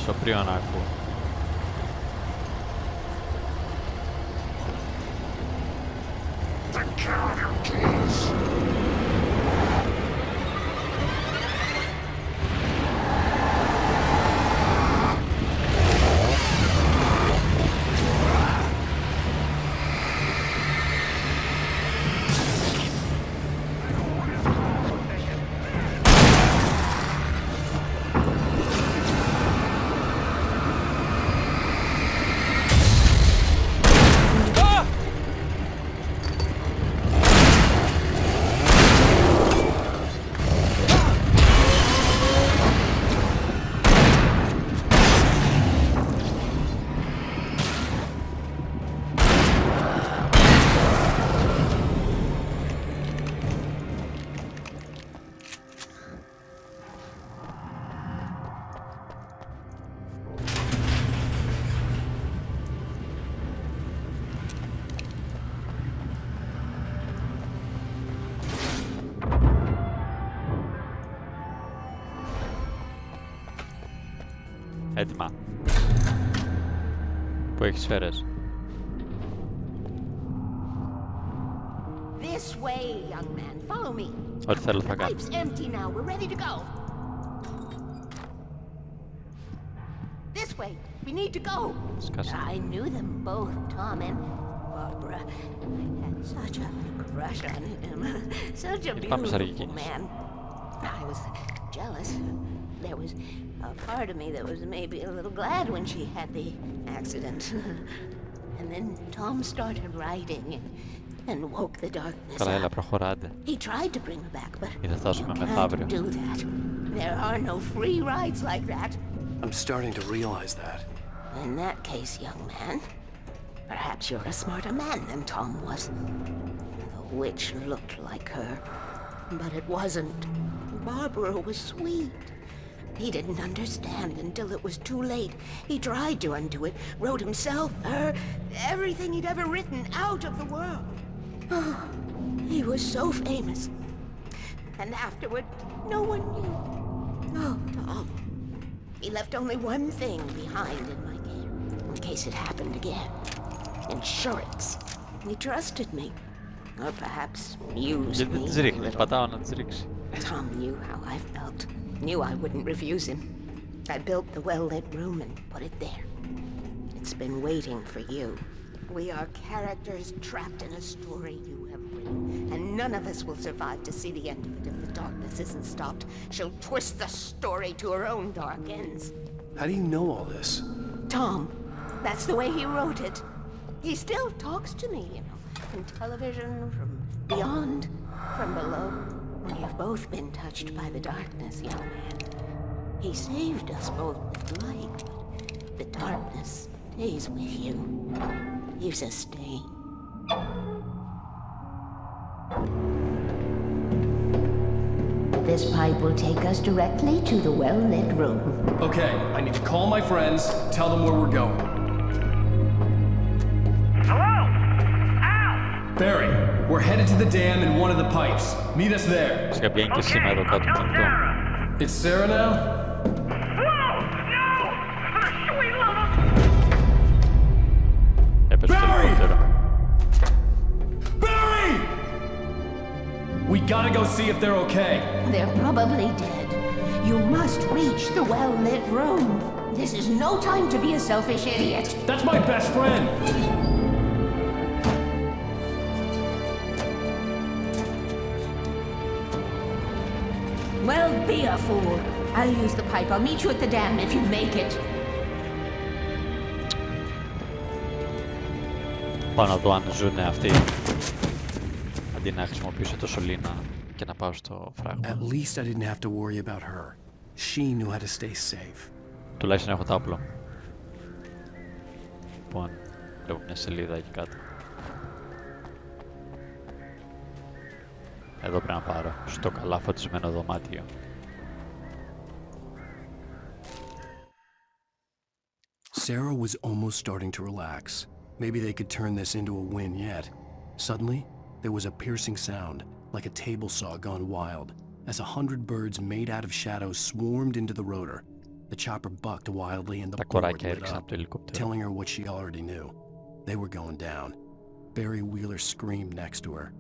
Σοπρίο να ακούω. The counter keys. Έτοιμα. Που έχει σφαίρες. This way, young man. Follow me. Ό,τι θέλω θα The κάνω. pipe's empty now. We're ready to go. This way. We need to go. Σκάσε. I knew them both, Tom and Barbara. I had such a crush on him. Such a beautiful man. I was jealous. There was a part of me that was maybe a little glad when she had the accident. And then Tom started writing and woke the darkness Καλά, έλα, up. προχωράτε. He tried to bring her back, but Ή θα φτάσουμε you μεθαύριο. can't do that. There are no free rides like that. I'm starting to realize that. In that case, young man, perhaps you're a smarter man than Tom was. The witch looked like her, but it wasn't. Barbara was sweet. He didn't understand until it was too late. He tried to undo it, wrote himself, her, everything he'd ever written out of the world. Oh, he was so famous. And afterward, no one knew. Oh, Tom. He left only one thing behind in my care, in case it happened again. Insurance. He trusted me. Or perhaps used Γιατί δεν me τις a ρίχνει, little. πατάω να τις ρίξει. Tom knew how I felt. Knew I wouldn't refuse him. I built the well-lit room and put it there. It's been waiting for you. We are characters trapped in a story you have written, and none of us will survive to see the end of it if the darkness isn't stopped. She'll twist the story to her own dark ends. How do you know all this? Tom, that's the way he wrote it. He still talks to me, you know, from television, from beyond, from below. We have both been touched by the darkness, young man. He saved us both with light, but the darkness stays with you, leaves a stain. This pipe will take us directly to the well-lit room. Okay, I need to call my friends, tell them where we're going. Hello? Al! Barry, we're headed to the dam in one of the pipes. Meet us there. Φυσικά βγαίνει και σήμερα εδώ κάτω το κινητό. It's Sarah now? Whoa! No! For the sweet love of... Έπεσε το ελικόπτερο. Barry! We gotta go see if they're okay. They're probably dead. You must reach the well-lit room. This is no time to be a selfish idiot. That's my best friend. Well, be a fool. I'll use the pipe. I'll meet you at the dam if you make it. Πάω να δω αν ζουνε αυτοί. Αντί να χρησιμοποιήσω το σωλήνα και να πάω στο φράγμα. At least I didn't have to worry about her. She knew how to stay safe. Τουλάχιστον έχω το όπλο. Λοιπόν, βλέπω μια σελίδα εκεί κάτω. Εδώ πρέπει να πάρω, στο καλά φωτισμένο δωμάτιο. Sarah was almost starting to relax. Maybe they could turn this into a win yet. Suddenly, there was a piercing sound, like a table saw gone wild, as 100 birds made out of shadows swarmed into the rotor. The chopper bucked wildly and the board lit up, telling her what she already knew. They were going down. Barry Wheeler screamed next to her.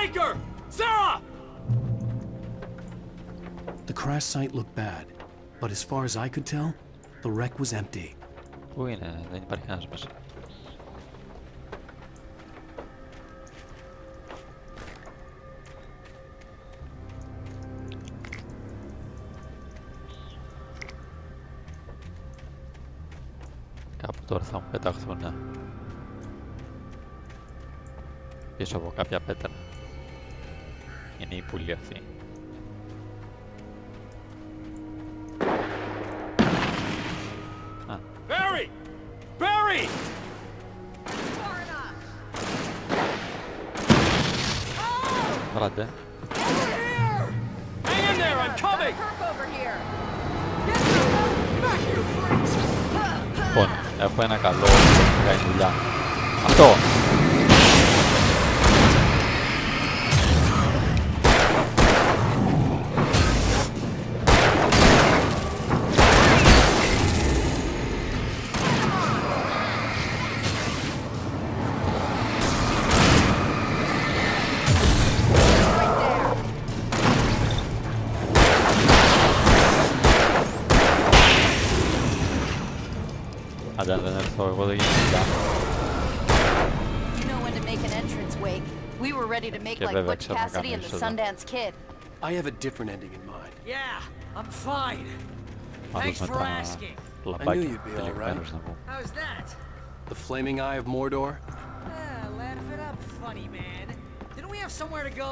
breaker! Sarah! The crash site looked bad, but as far as I could tell, the wreck was empty. Πού είναι, δεν υπάρχει κανένας μέσα. Κάπου τώρα θα μου πεταχθούν πίσω από κάποια πέτρα. Είναι η πουλή αυτή. Barry! Barry! Βράντε. Hang in there, I'm coming! Λοιπόν, έχω ένα καλό που κάνει δουλειά. Αυτό! Αν δεν έρθω εγώ δεν γίνεται δουλειά. You know when to make an entrance, Wake. We were ready to make like Butch Cassidy and the Sundance Kid. I have a different ending in mind. Yeah, I'm fine. Thanks for asking. I knew you'd be all right. How's that? The flaming eye of Mordor? Laugh it up, funny man. Didn't we have somewhere to go?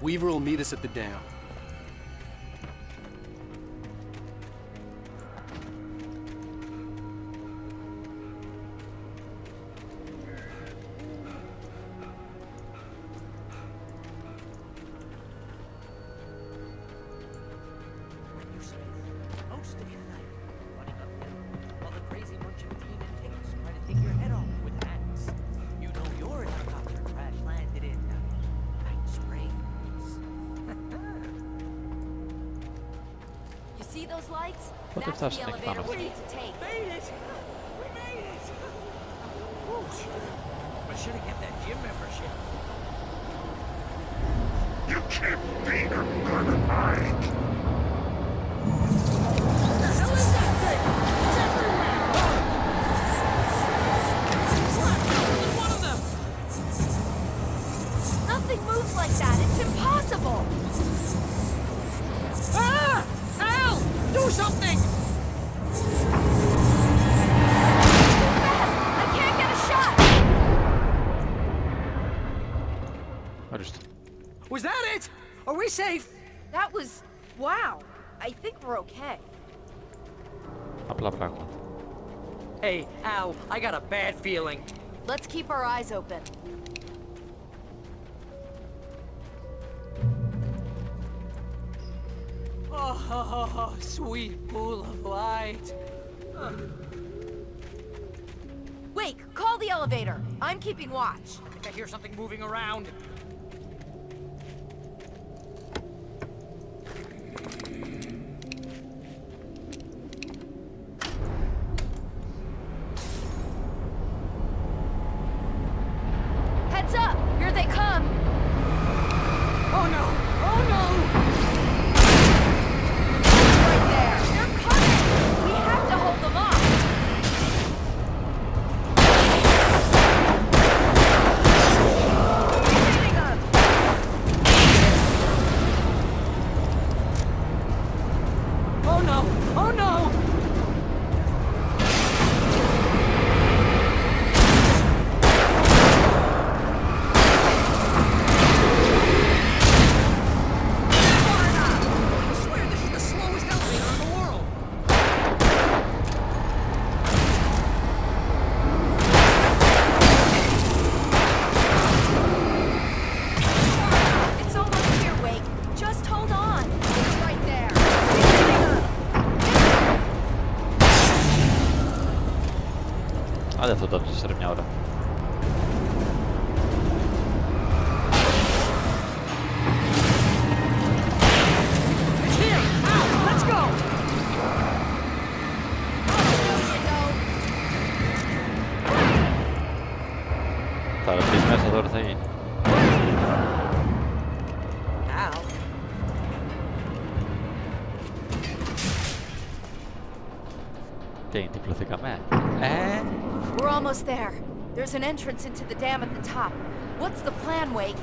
Weaver will meet us at the dam. See those lights? What if That's that's the like elevator Thanos? we need to take. Made it! We made it! Whoosh. I should have kept that gym membership. You can't beat a Mike. What the hell is that thing? It's everywhere! Only one of them! Nothing moves like that. It's impossible. Ah! Al! Do something! I can't get a shot. Ορίστε. Was that it? Are we safe? That was... wow. I think we're okay. Απλά πράγματα. Hey, Al, I got a bad feeling. Let's keep our eyes open. Oh, sweet pool of light. Wake, call the elevator. I'm keeping watch. I think I hear something moving around. Heads up! Here they come! Oh no! Oh no! Right there! They're coming! We have to hold them off! Hitting them! Oh no! Oh no! I swear this is the slowest elevator in the world! It's almost here, Wake. Just hold on. They're right there. Hitting them! Άντε αυτό το σε μια ώρα. It's here! Al, let's go! Θα ρωτήσεις μέσα τώρα τι θα γίνει. Τι είναι, τυφλωθήκαμε? We're almost there. There's an entrance into the dam at the top. What's the plan, Wake?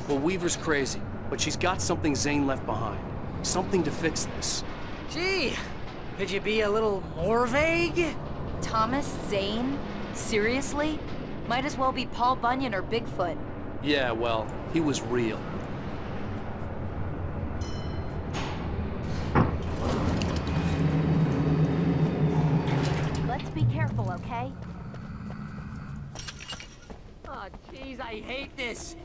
Well, Weaver's crazy, but she's got something Zane left behind. Something to fix this. Gee, could you be a little more vague? Thomas Zane? Seriously? Might as well be Paul Bunyan or Bigfoot. Yeah, well, he was real. Let's be careful, okay? Oh, jeez, I hate this.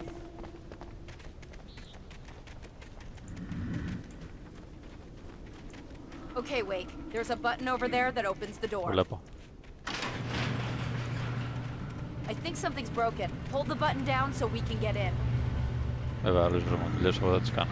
Okay, Wake. There's a button over there that opens the door. Βλέπω. I think something's broken. Hold the button down so we can get in. Βέβαια, άλλες βρωμοδουλειές εγώ θα τις κάνω.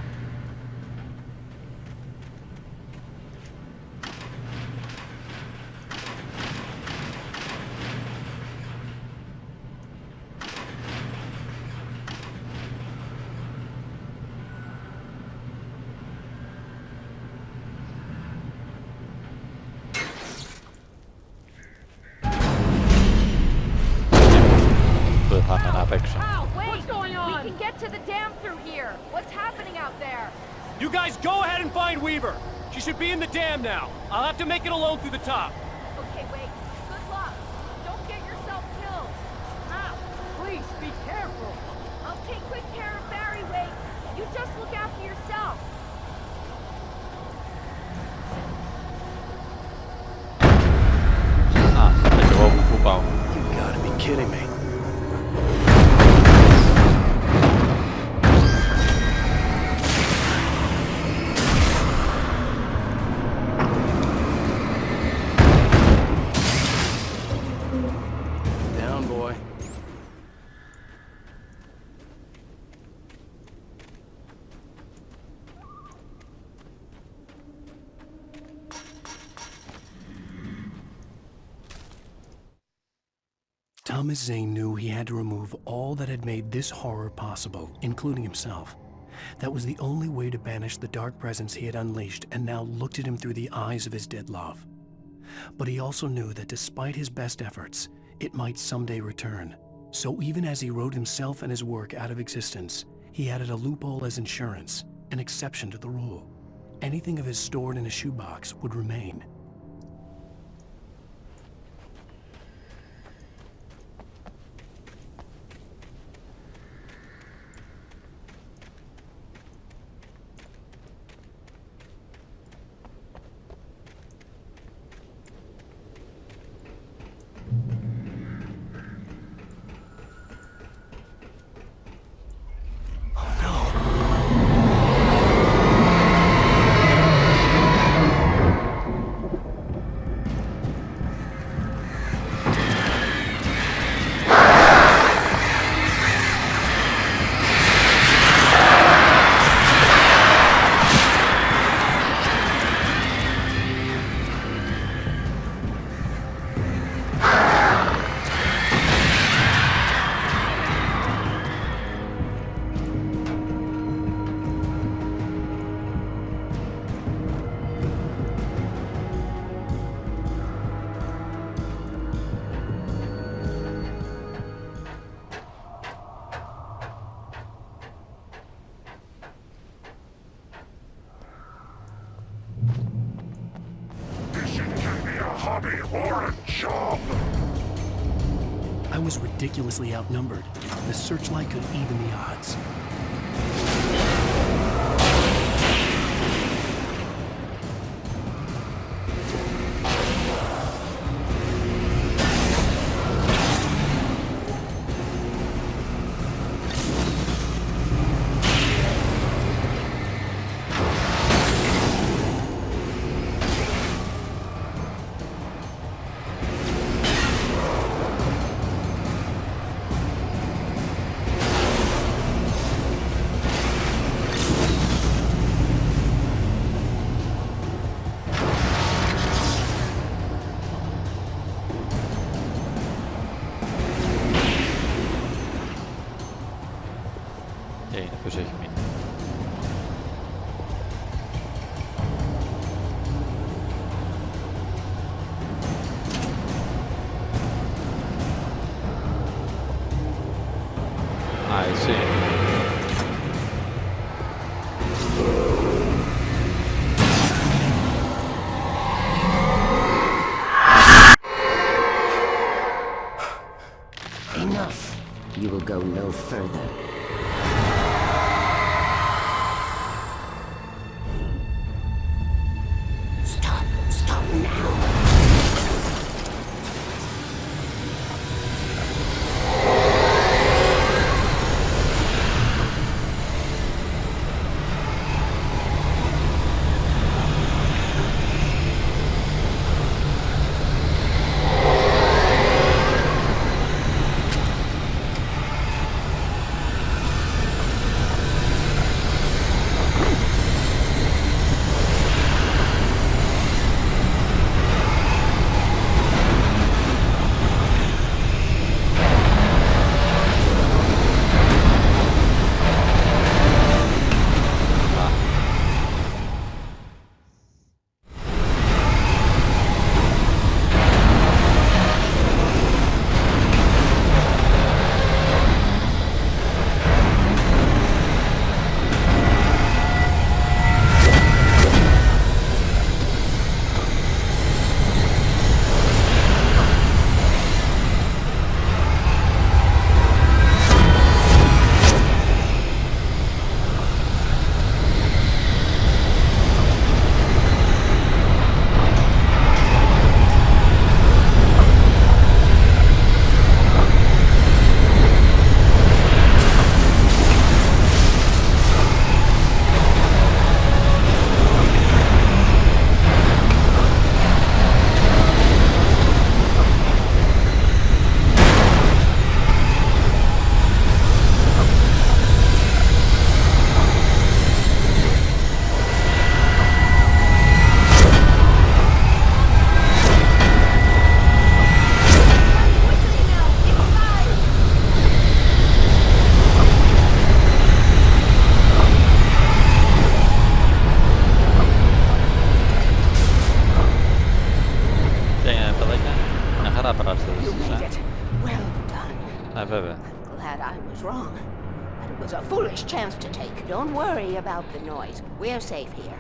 We can get to the dam through here. What's happening out there? You guys go ahead and find Weaver. She should be in the dam now. I'll have to make it alone through the top. Okay, wait. Good luck. Don't get yourself killed. Now, please be careful. I'll take good care of Barry, Wake. You just look after yourself. Εγώ πού πάω? You gotta be kidding me. Thomas Zane knew he had to remove all that had made this horror possible, including himself. That was the only way to banish the dark presence he had unleashed and now looked at him through the eyes of his dead love. But he also knew that despite his best efforts, it might someday return. So even as he wrote himself and his work out of existence, he added a loophole as insurance, an exception to the rule. Anything of his stored in a shoebox would remain. I was ridiculously outnumbered. The searchlight could even the odds. Ποιος έχει μείνει? I see. Enough. You will go no further. Stop. Stop now. Don't worry about the noise. We're safe here.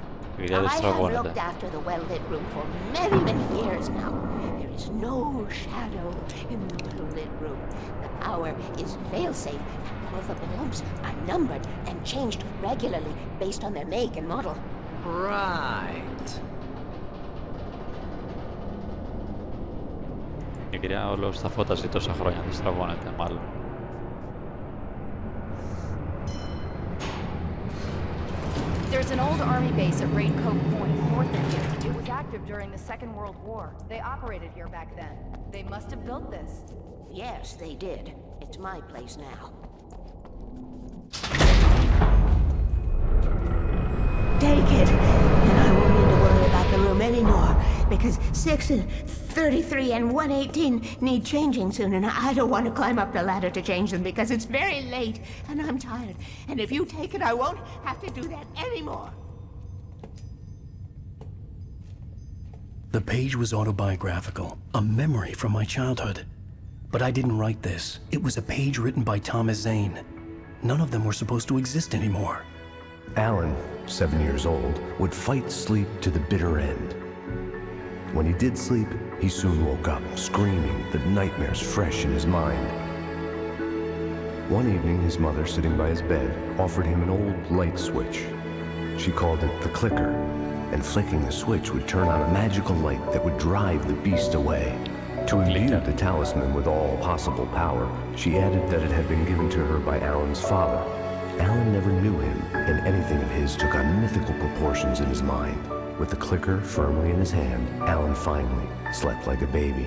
I have looked after the well-lit room for many, many years now. There is no shadow in the well-lit room. The power is fail-safe, and all of the bulbs are numbered and changed regularly based on their make and model. Right. Η κυρία όλο στα φώτα ζει τόσα χρόνια, δεν στραβώνεται μάλλον. There's an old army base at Raincoat Point, north of here. It was active during the Second World War. They operated here back then. They must have built this. Yes, they did. It's my place now. Take it, and I won't need to worry about the room anymore, because 6 and 33 and 118 need changing soon, and I don't want to climb up the ladder to change them because it's very late, and I'm tired. And if you take it, I won't have to do that anymore. The page was autobiographical, a memory from my childhood. But I didn't write this. It was a page written by Thomas Zane. None of them were supposed to exist anymore. Alan, 7 years old, would fight sleep to the bitter end. When he did sleep, he soon woke up, screaming, the nightmares fresh in his mind. One evening, his mother, sitting by his bed, offered him an old light switch. She called it the clicker, and flicking the switch would turn on a magical light that would drive the beast away. To imbue the talisman with all possible power, she added that it had been given to her by Alan's father. Alan never knew him, and anything of his took on mythical proportions in his mind. With the clicker firmly in his hand, Alan finally slept like a baby.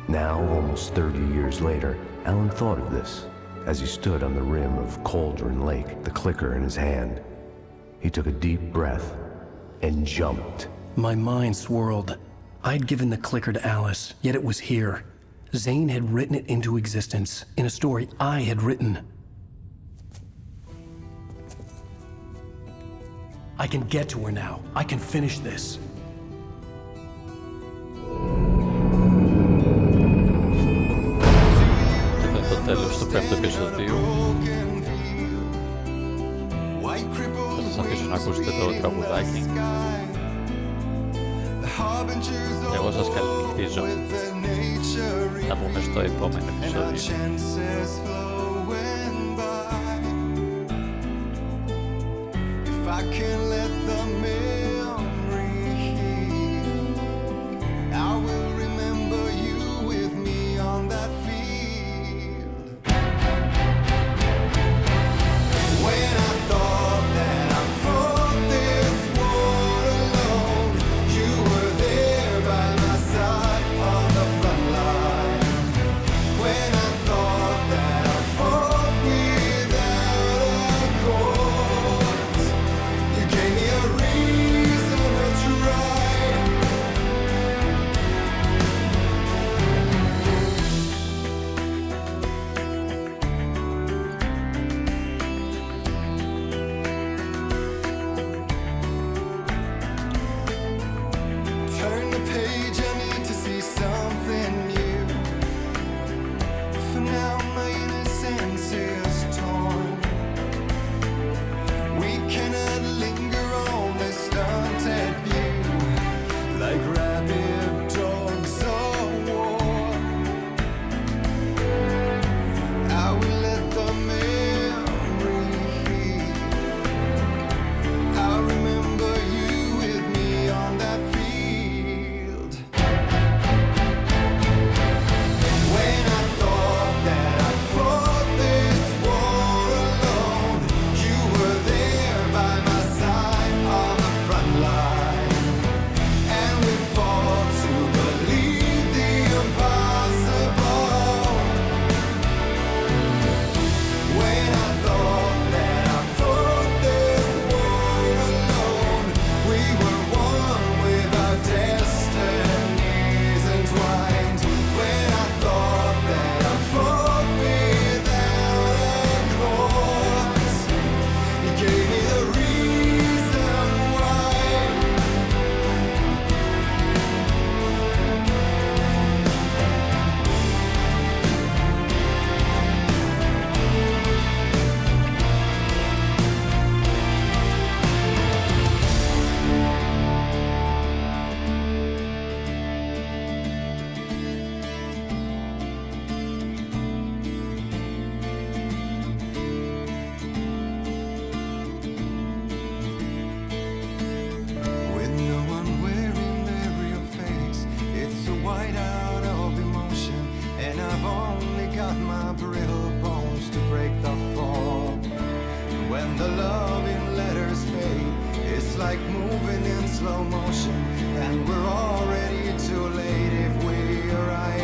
Now, almost 30 years later, Alan thought of this as he stood on the rim of Cauldron Lake, the clicker in his hand. He took a deep breath and jumped. My mind swirled. I'd given the clicker to Alice, yet it was here. Zane had written it into existence, in a story I had written. I can get to her now. I can finish this. Το τέλος του 5ου επεισοδίου. Θα σας αφήσω να ακούσετε το τραγουδάκι. Εγώ σας καληνυχτίζω. Θα πούμε στο επόμενο επεισόδιο. I can let the memory heal. I will remember you with me on that field. When I thought that I fought this war alone, you were there by my side on the front line. When I thought that I fought without a cause, gave me a reason to try. Turn the page, I need to see something new. For now my innocence is torn. We cannot linger on this stunted view like rabid dogs of war. I will let the memory heal. I'll remember you with me on that field. When I thought that I fought this war alone, you were there by my side on the front line. And we fought to believe the impossible. When I thought that I fought this war alone, we were one with our destinies entwined. When I thought that I fought without a cause, you gave me the reason why. With no one wearing their real face, it's a whiteout of emotion, and I've only got my brittle bones to break the fall. When the love in letters fade, it's like moving in slow motion, and we're already too late if we arrive